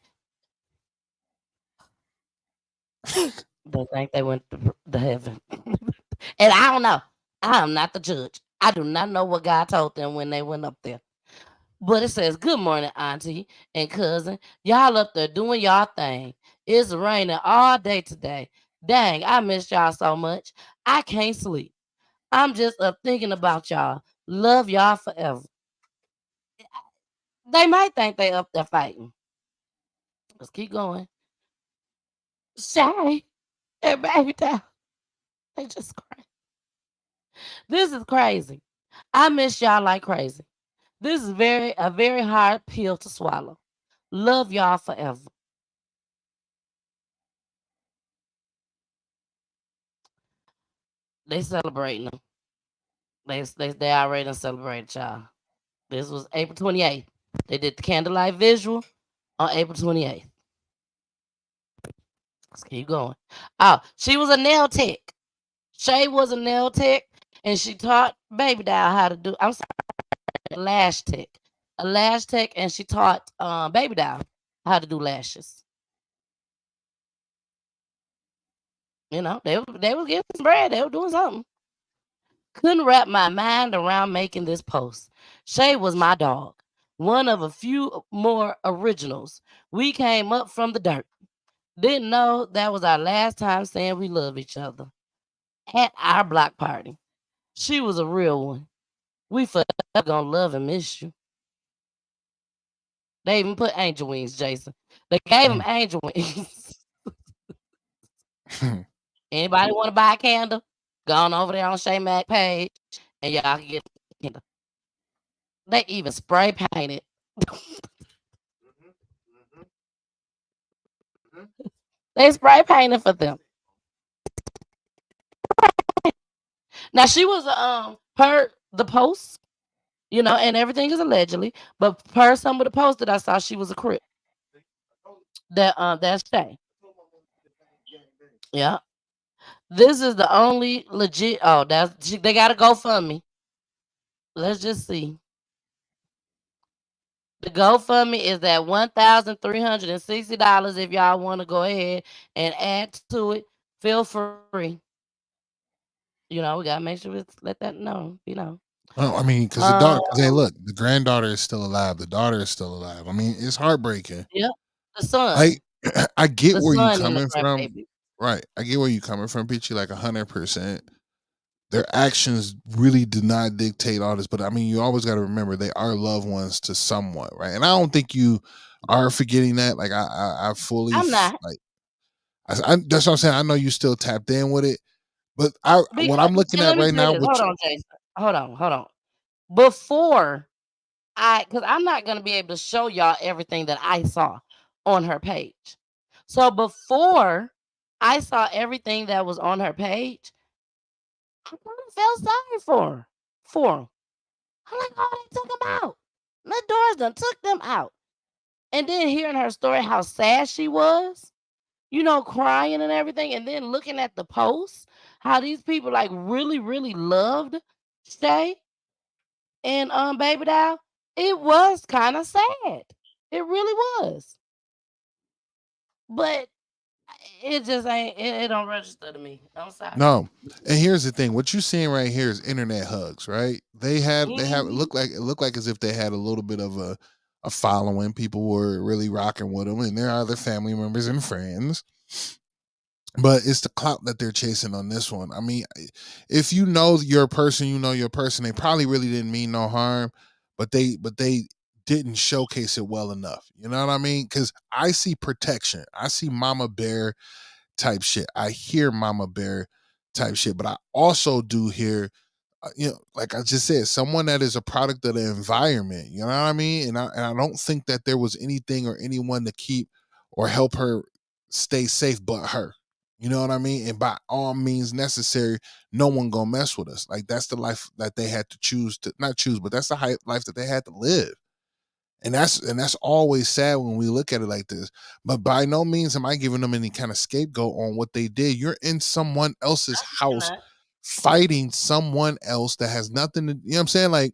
They think they went to heaven. And I don't know. I am not the judge. I do not know what God told them when they went up there. But it says, good morning, auntie and cousin. Y'all up there doing y'all thing. It's raining all day today. Dang, I miss y'all so much. I can't sleep. I'm just up thinking about y'all. Love y'all forever. They might think they up there fighting. Let's keep going. Shay and Babydoll. They just crazy. This is crazy. I miss y'all like crazy. This is a very hard pill to swallow. Love y'all forever. They celebrating them. They already celebrated y'all. This was April 28th. They did the candlelight visual on April 28th. Let's keep going. Oh, she was a nail tech. Shay was a nail tech, and she taught Babydoll how to do. I'm sorry, a lash tech, and she taught Babydoll how to do lashes. You know, they were getting some bread. They were doing something. Couldn't wrap my mind around making this post. Shay was my dog, one of a few more originals. We came up from the dirt. Didn't know that was our last time saying we love each other at our block party. She was a real one. We forever gonna love and miss you. They even put angel wings, Jason. They gave him angel wings. Anybody want to buy a candle? Go on over there on Shay Mack page, and y'all can get a candle. They even spray painted. They spray painted for them. Now she was per the post, you know, and everything is allegedly, but per some of the posts that I saw, she was a crip. That's Shay. Yeah. This is the only legit. Oh, they got to go fund me. Let's just see. The GoFundMe is at $1,360. If y'all want to go ahead and add to it, feel free. You know, we gotta make sure we let that know. You know. Well, I mean, because the daughter, hey, look, the granddaughter is still alive. The daughter is still alive. I mean, it's heartbreaking. Yep. The son. Like, I get The where you son and the coming from. grandbaby. Right. I get where you coming from, Peachy, like 100%. Their actions really did not dictate all this, but I mean, you always got to remember they are loved ones to someone, right? And I don't think you are forgetting that. Like, I fully, I'm not. like, that's what I'm saying. I know you still tapped in with it, but what I'm looking Let at me right say now, this. Hold on, Jason. Hold on. Before because I'm not gonna be able to show y'all everything that I saw on her page. So before I saw everything that was on her page, I kind of felt sorry for him. I'm like, oh, they took him out. The Doors done took them out. And then hearing her story, how sad she was, crying and everything, and then looking at the posts, how these people like really, really loved Shay and Babydoll, it was kind of sad. It really was. But it just ain't. It don't register to me. I'm sorry. No. And here's the thing. What you're seeing right here is internet hugs, right? They have it looked like as if they had a little bit of a following. People were really rocking with them, and there are other family members and friends. But it's the clout that they're chasing on this one. I mean, if you know your person, you know your person. They probably really didn't mean no harm, but they didn't showcase it well enough. You know what I mean? Because I see protection. I see mama bear type shit. I hear mama bear type shit, but I also do hear, like I just said, someone that is a product of the environment. You know what I mean? And I don't think that there was anything or anyone to keep or help her stay safe but her. You know what I mean? And by all means necessary, no one gonna mess with us. Like that's the life that they had to choose to not choose, but that's the life that they had to live. And that's always sad when we look at it like this. But by no means am I giving them any kind of scapegoat on what they did. You're in someone else's house fighting someone else that has nothing to, you know what I'm saying? Like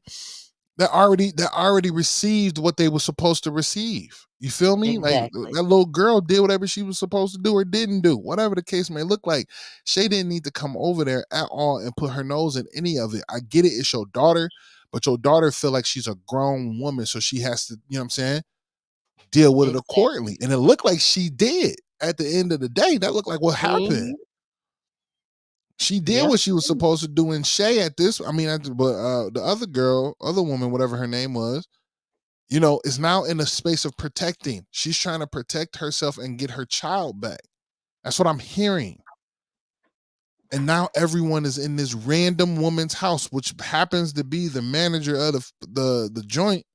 that already received what they were supposed to receive. You feel me? Like Exactly. that little girl did whatever she was supposed to do or didn't do, whatever the case may look like. Shay didn't need to come over there at all and put her nose in any of it. I get it, it's your daughter, but your daughter feel like she's a grown woman, so she has to, you know what I'm saying, deal with it accordingly. And it looked like she did at the end of the day. That looked like what happened. She did what she was supposed to do in Shay at this. I mean, but the other girl, other woman, whatever her name was, is now in a space of protecting. She's trying to protect herself and get her child back. That's what I'm hearing. And now everyone is in this random woman's house, which happens to be the manager of the joint.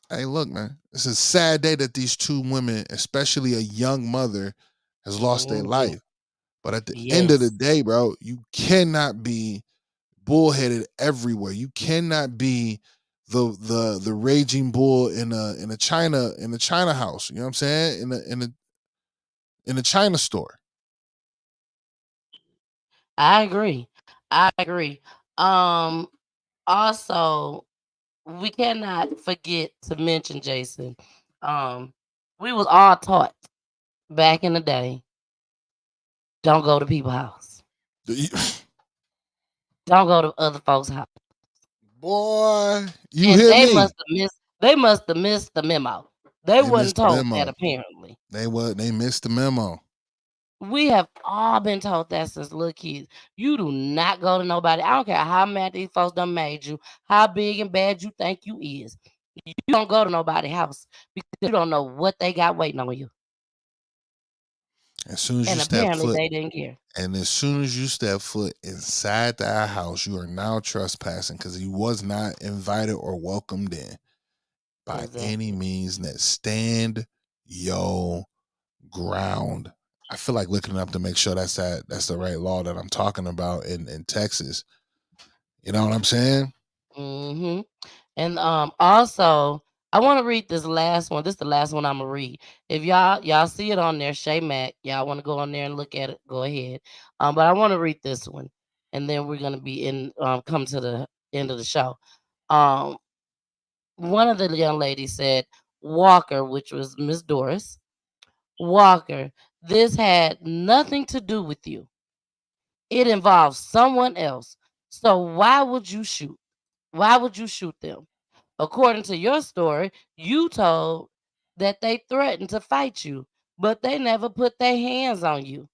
Hey, look, man, it's a sad day that these two women, especially a young mother, has lost their life. But at the end of the day, bro, you cannot be bullheaded everywhere. You cannot be the raging bull in a China house. You know what I'm saying? In a China store. I agree. Also, we cannot forget to mention, Jason. We was all taught back in the day, don't go to people's house. Don't go to other folks' house. Boy, you and hear they me? They must have missed the memo. They wasn't missed the told memo. that apparently. They missed the memo. We have all been told that since little kids. You do not go to nobody. I don't care how mad these folks done made you, how big and bad you think you is. You don't go to nobody's house because you don't know what they got waiting on you. As soon as And you step apparently foot, they didn't care. and as soon as you step foot inside that house, you are now trespassing because you was not invited or welcomed in by any means that stand your ground. I feel like looking up to make sure that's the right law that I'm talking about in Texas. You know what I'm saying? Mm-hmm. And also, I want to read this last one. This is the last one I'm gonna read. If y'all see it on there, Shay Mac, y'all want to go on there and look at it, go ahead. But I want to read this one, and then we're gonna be come to the end of the show. One of the young ladies said, Walker, which was Miss Doris, Walker, this had nothing to do with you. It involves someone else. So why would you shoot? Why would you shoot them? According to your story, you told that they threatened to fight you, but they never put their hands on you.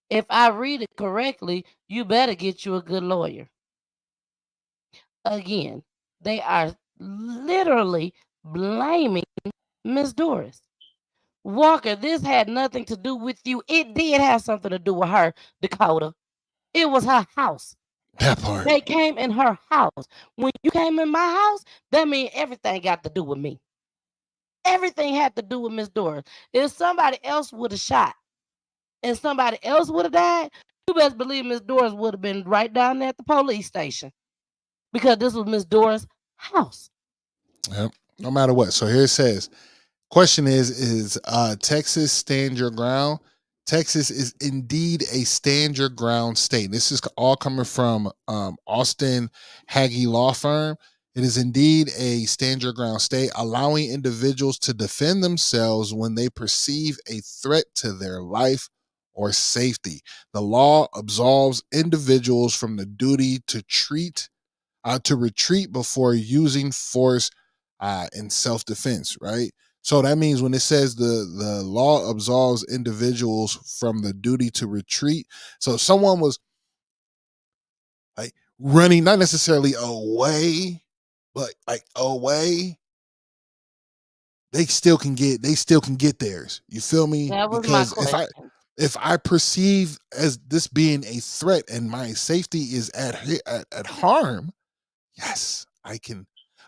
If I read it correctly, you better get you a good lawyer. Again, they are literally blaming Miss Doris. Walker, this had nothing to do with you. It did have something to do with her, Dakota. It was her house. That part. They came in her house. When you came in my house, that means everything got to do with me. Everything had to do with Miss Doris. If somebody else would have shot and somebody else would have died, you best believe Miss Doris would have been right down there at the police station because this was Miss Doris' house. Yep. No matter what. So here it says, question is Texas stand your ground? Texas is indeed a stand your ground state. This is all coming from Austin Hagee Law Firm. It is indeed a stand your ground state, allowing individuals to defend themselves when they perceive a threat to their life or safety. The law absolves individuals from the duty to retreat before using force in self-defense, right? So that means when it says the law absolves individuals from the duty to retreat. So if someone was like running, not necessarily away, but like away, they still can get theirs. You feel me? That was my Because question. if I perceive as this being a threat and my safety is at harm, yes,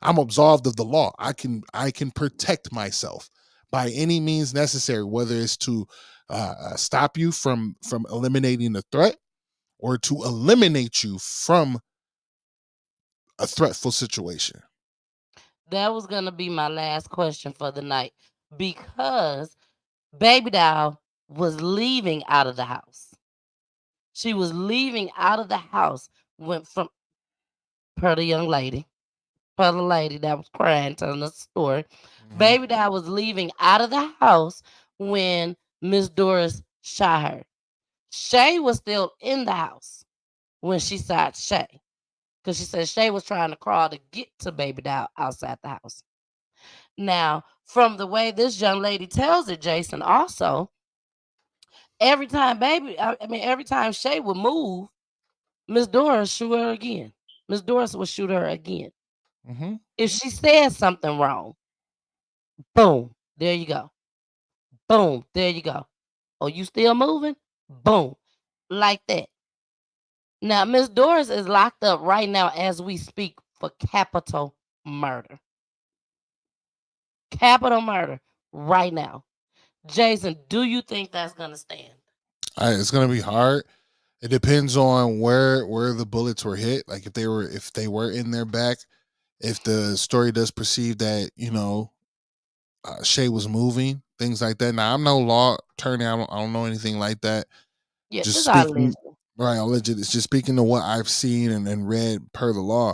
I'm absolved of the law. I can protect myself by any means necessary, whether it's to stop you from eliminating the threat or to eliminate you from a threatful situation. That was gonna be my last question for the night because Babydoll was leaving out of the house. She was leaving out of the house, went from per the young lady, per the lady that was crying, telling us the story. Babydoll was leaving out of the house when Miss Doris shot her. Shay was still in the house when she shot Shay. Because she said Shay was trying to crawl to get to Babydoll outside the house. Now, from the way this young lady tells it, Jason, also, every time every time Shay would move, Miss Doris shoot her again. Miss Doris would shoot her again. Mm-hmm. If she said something wrong, boom, there you go. Boom, there you go. Oh, you still moving? Boom, like that. Now, Miss Doris is locked up right now as we speak for capital murder. Capital murder right now. Jason, do you think that's gonna stand? It's gonna be hard. It depends on where the bullets were hit. Like if they were in their back, if the story does perceive that Shay was moving, things like that. Now I'm no law attorney. I don't know anything like that. Yeah, Just this our speaking legend. right, alleged. It's just speaking to what I've seen and read per the law.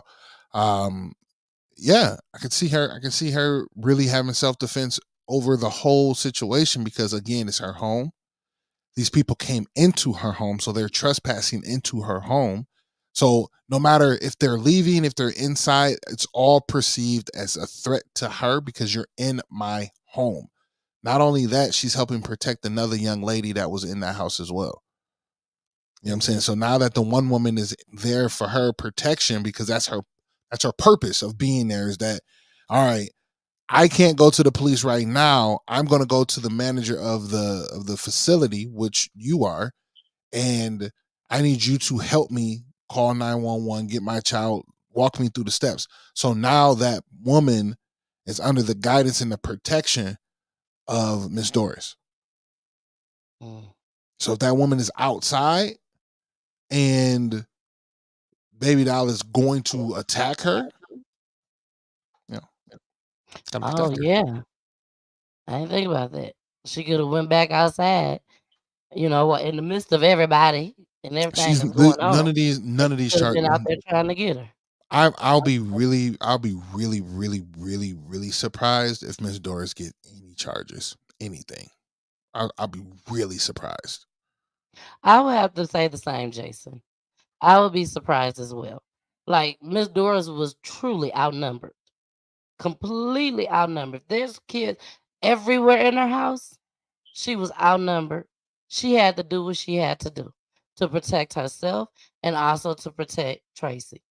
Yeah, I can see her. I can see her really having self defense over the whole situation because again, it's her home. These people came into her home, so they're trespassing into her home. So no matter if they're leaving, if they're inside, it's all perceived as a threat to her because you're in my home. Not only that, she's helping protect another young lady that was in that house as well. You know what I'm saying? So now that the one woman is there for her protection, because that's her purpose of being there, is that all right, I can't go to the police right now. I'm going to go to the manager of the facility, which you are, and I need you to help me call 911, get my child, walk me through the steps. So now that woman is under the guidance and the protection of Miss Doris. So if that woman is outside and Babydoll is going to attack her, gotta Oh protect her. yeah, I didn't think about that. She could have went back outside. You know what? In the midst of everybody and everything that's going None on, of these could have charges. been out there trying to get her. I'll be really, really surprised if Miss Doris get any charges, anything. I'll be really surprised. I would have to say the same, Jason. I would be surprised as well. Like Miss Doris was truly outnumbered, completely outnumbered. There's kids everywhere in her house. She was outnumbered. She had to do what she had to do to protect herself and also to protect Tracy.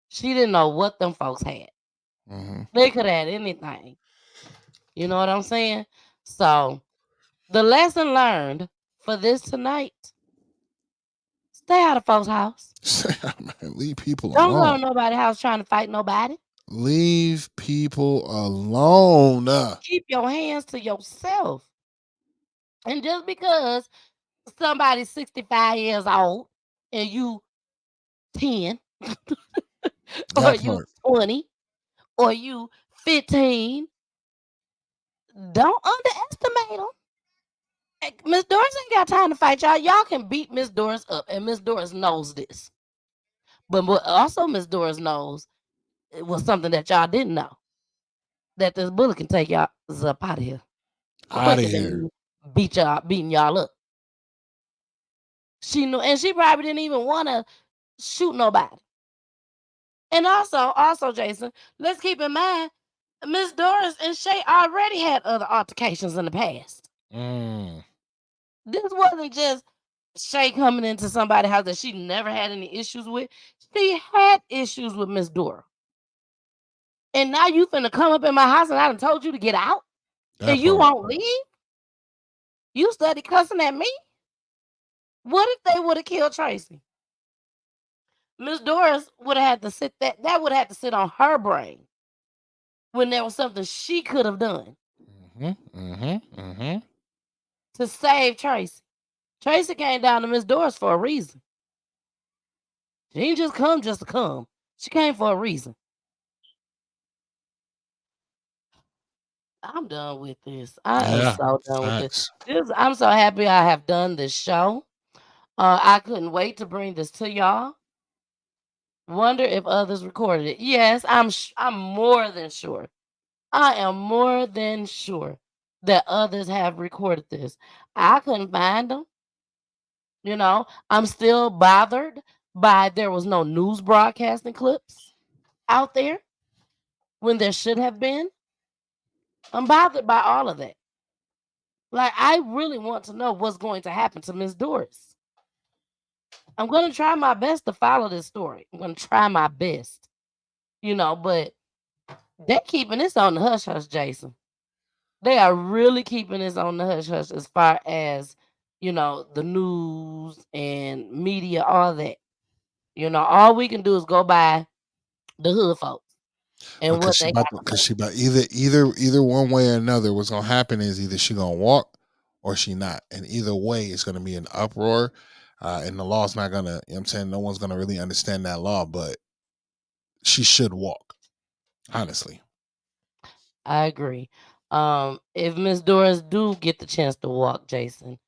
She didn't know what them folks had. They could have had anything. You know what I'm saying? So the lesson learned for this tonight: stay out of folks' house. Leave people Don't go to alone. nobody's house trying to fight nobody. Leave people alone. Keep your hands to yourself. And just because somebody's 65 years old and you 10 or That you part. 20 or you 15. Don't underestimate them. Miss Doris ain't got time to fight y'all. Y'all can beat Miss Doris up, and Miss Doris knows this. But what also Miss Doris knows it was something that y'all didn't know. That this bully can take y'all up out of here. Out of Quicker than here. you beating y'all up. She knew, and she probably didn't even want to shoot nobody. And also, Jason, let's keep in mind, Miss Doris and Shay already had other altercations in the past. This wasn't just Shay coming into somebody's house that she never had any issues with. She had issues with Miss Dora. And now you finna come up in my house and I done told you to get out? That And you part. won't leave? You study cussing at me? What if they would have killed Tracy? Miss Doris would have had to sit that would have had to sit on her brain when there was something she could have done to save Tracy. Tracy came down to Miss Doris for a reason. She didn't just come just to come. She came for a reason. I'm done with this. I am Yeah. so done with Facts. this. I'm so happy I have done this show. I couldn't wait to bring this to y'all. Wonder if others recorded it. Yes, I'm more than sure. I am more than sure that others have recorded this. I couldn't find them. You know, I'm still bothered by there was no news broadcasting clips out there when there should have been. I'm bothered by all of that. Like, I really want to know what's going to happen to Miss Doris. I'm going to try my best to follow this story. I'm going to try my best, but they're keeping this on the hush hush, Jason. They are really keeping this on the hush hush as far as, the news and media, all that. All we can do is go by the hood folks and Because what she they about got. because she about either one way or another. What's gonna happen is either she gonna walk or she not, and either way it's gonna be an uproar, and the law's not gonna. You know what I'm saying, no one's gonna really understand that law, but she should walk. Honestly, I agree. If Miss Doris do get the chance to walk, Jason,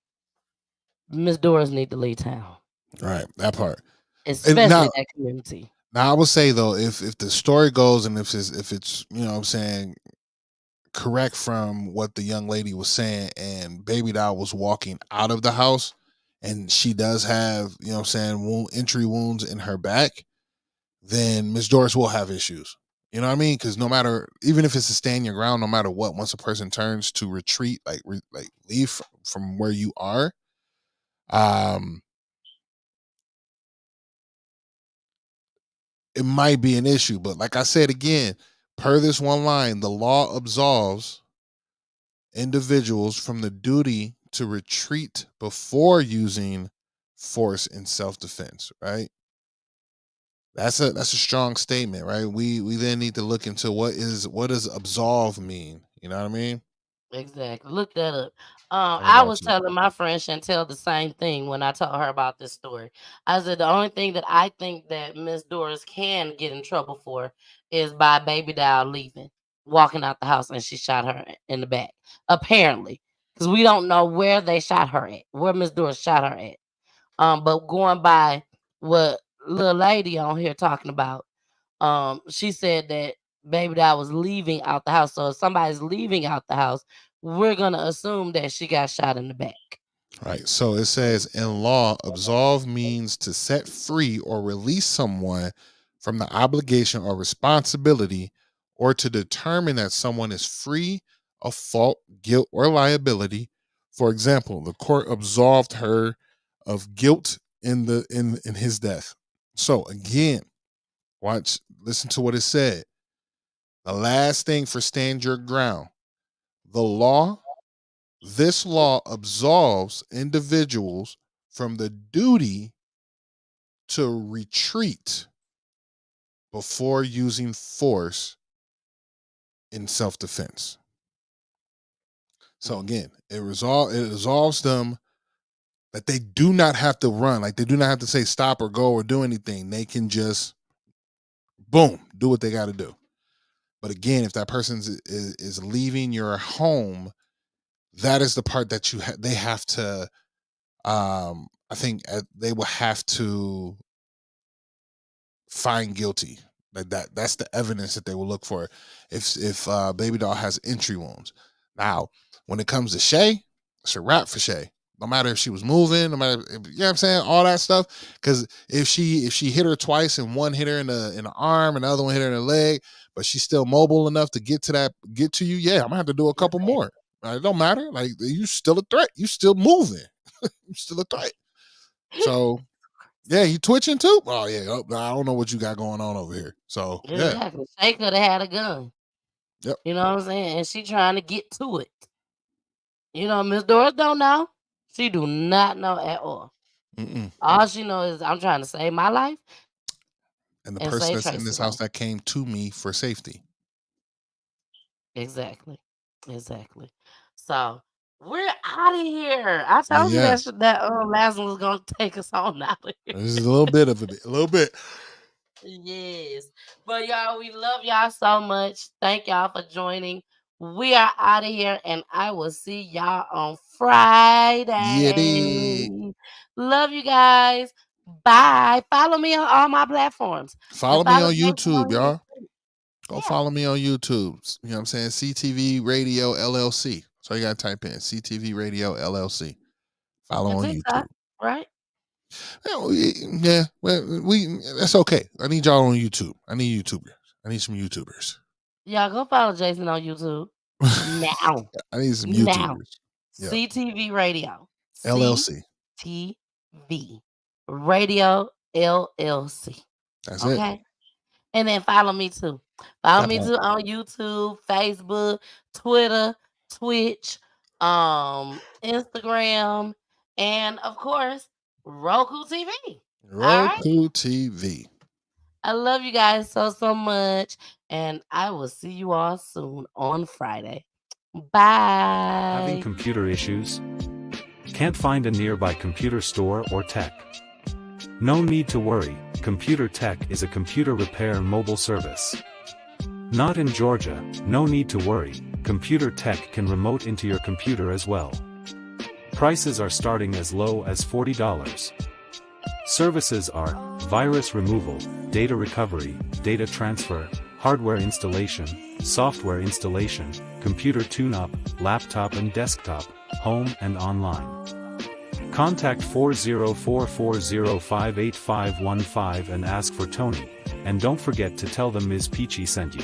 Miss Doris need to leave town, right? That part. And especially that community. now I would say though, if the story goes and if it's what I'm saying, correct from what the young lady was saying, and Babydoll was walking out of the house, and she does have what I'm saying, entry wounds in her back, then Miss Doris will have issues. You know what I mean? Because no matter, even if it's to stand your ground, no matter what, once a person turns to retreat, like leave from where you are, it might be an issue. But like I said again, per this one line, the law absolves individuals from the duty to retreat before using force in self-defense, right? That's a strong statement, right? We then need to look into what does absolve mean? You know what I mean? Exactly. Look that up. What I about was you? telling my friend Chantel the same thing when I told her about this story. I said the only thing that I think that Miss Doris can get in trouble for is by Babydoll leaving, walking out the house, and she shot her in the back. Apparently, because we don't know where they shot her at, where Miss Doris shot her at. But going by what little lady on here talking about, she said that Babydoll was leaving out the house. So if somebody's leaving out the house, we're gonna assume that she got shot in the back. Right. So it says in law, absolve means to set free or release someone from the obligation or responsibility, or to determine that someone is free of fault, guilt, or liability. For example, the court absolved her of guilt in his death. So again, listen to what it said. The last thing for stand your ground. This law absolves individuals from the duty to retreat before using force in self-defense. So again, it absolves them that they do not have to run, like they do not have to say stop or go or do anything. They can just boom, do what they got to do. But again, if that person is leaving your home, that is the part that they have to. I think they will have to find guilty. That's the evidence that they will look for. If Babydoll has entry wounds. Now, when it comes to Shay, it's a wrap for Shay. No matter if she was moving, no matter you know what I'm saying, all that stuff. Because if she hit her twice and one hit her in the arm and the other one hit her in the leg, but she's still mobile enough to get to you, yeah, I'm gonna have to do a couple more. It don't matter. Like, you still a threat. You still moving. You still a threat. So yeah, you twitching too? Oh yeah, I don't know what you got going on over here. So yeah, Exactly. Shay could have had a gun. Yep. You know what I'm saying? And she trying to get to it. You know, Miss Doris don't know. She do not know at all. All she knows is I'm trying to save my life. And the and person save that's in Tracy's this house life. that came to me for safety. Exactly. So we're out of here. I told you Yes. that last one was gonna take us on out of here. This is a little bit of it. A little bit. Yes. But y'all, we love y'all so much. Thank y'all for joining. We are out of here, and I will see y'all on Friday. Love you guys. Bye. Follow me on all my platforms. Follow me on YouTube, y'all. Go Yeah. follow me on YouTube. You know what I'm saying? CTV Radio LLC. So you gotta type in CTV Radio LLC. Follow on TikTok, YouTube. right? Yeah, we that's okay. I need y'all on YouTube. I need YouTubers. I need some YouTubers. Y'all go follow Jason on YouTube now. I need some Now. YouTubers. Yeah. CTV Radio. LLC. CTV Radio LLC. That's Okay. it. And then follow me too. Follow That me part. too on YouTube, Facebook, Twitter, Twitch, Instagram, and of course, Roku TV. All right. Roku TV. I love you guys so much. And I will see you all soon on Friday. Bye. Having computer issues? Can't find a nearby computer store or tech? No need to worry, Computer Tech is a computer repair and mobile service. Not in Georgia, no need to worry, Computer Tech can remote into your computer as well. Prices are starting as low as $40. Services are virus removal, data recovery, data transfer, hardware installation, software installation, computer tune-up, laptop and desktop, home and online. Contact 404-405-8515 and ask for Tony, and don't forget to tell them Ms. Peachy sent you.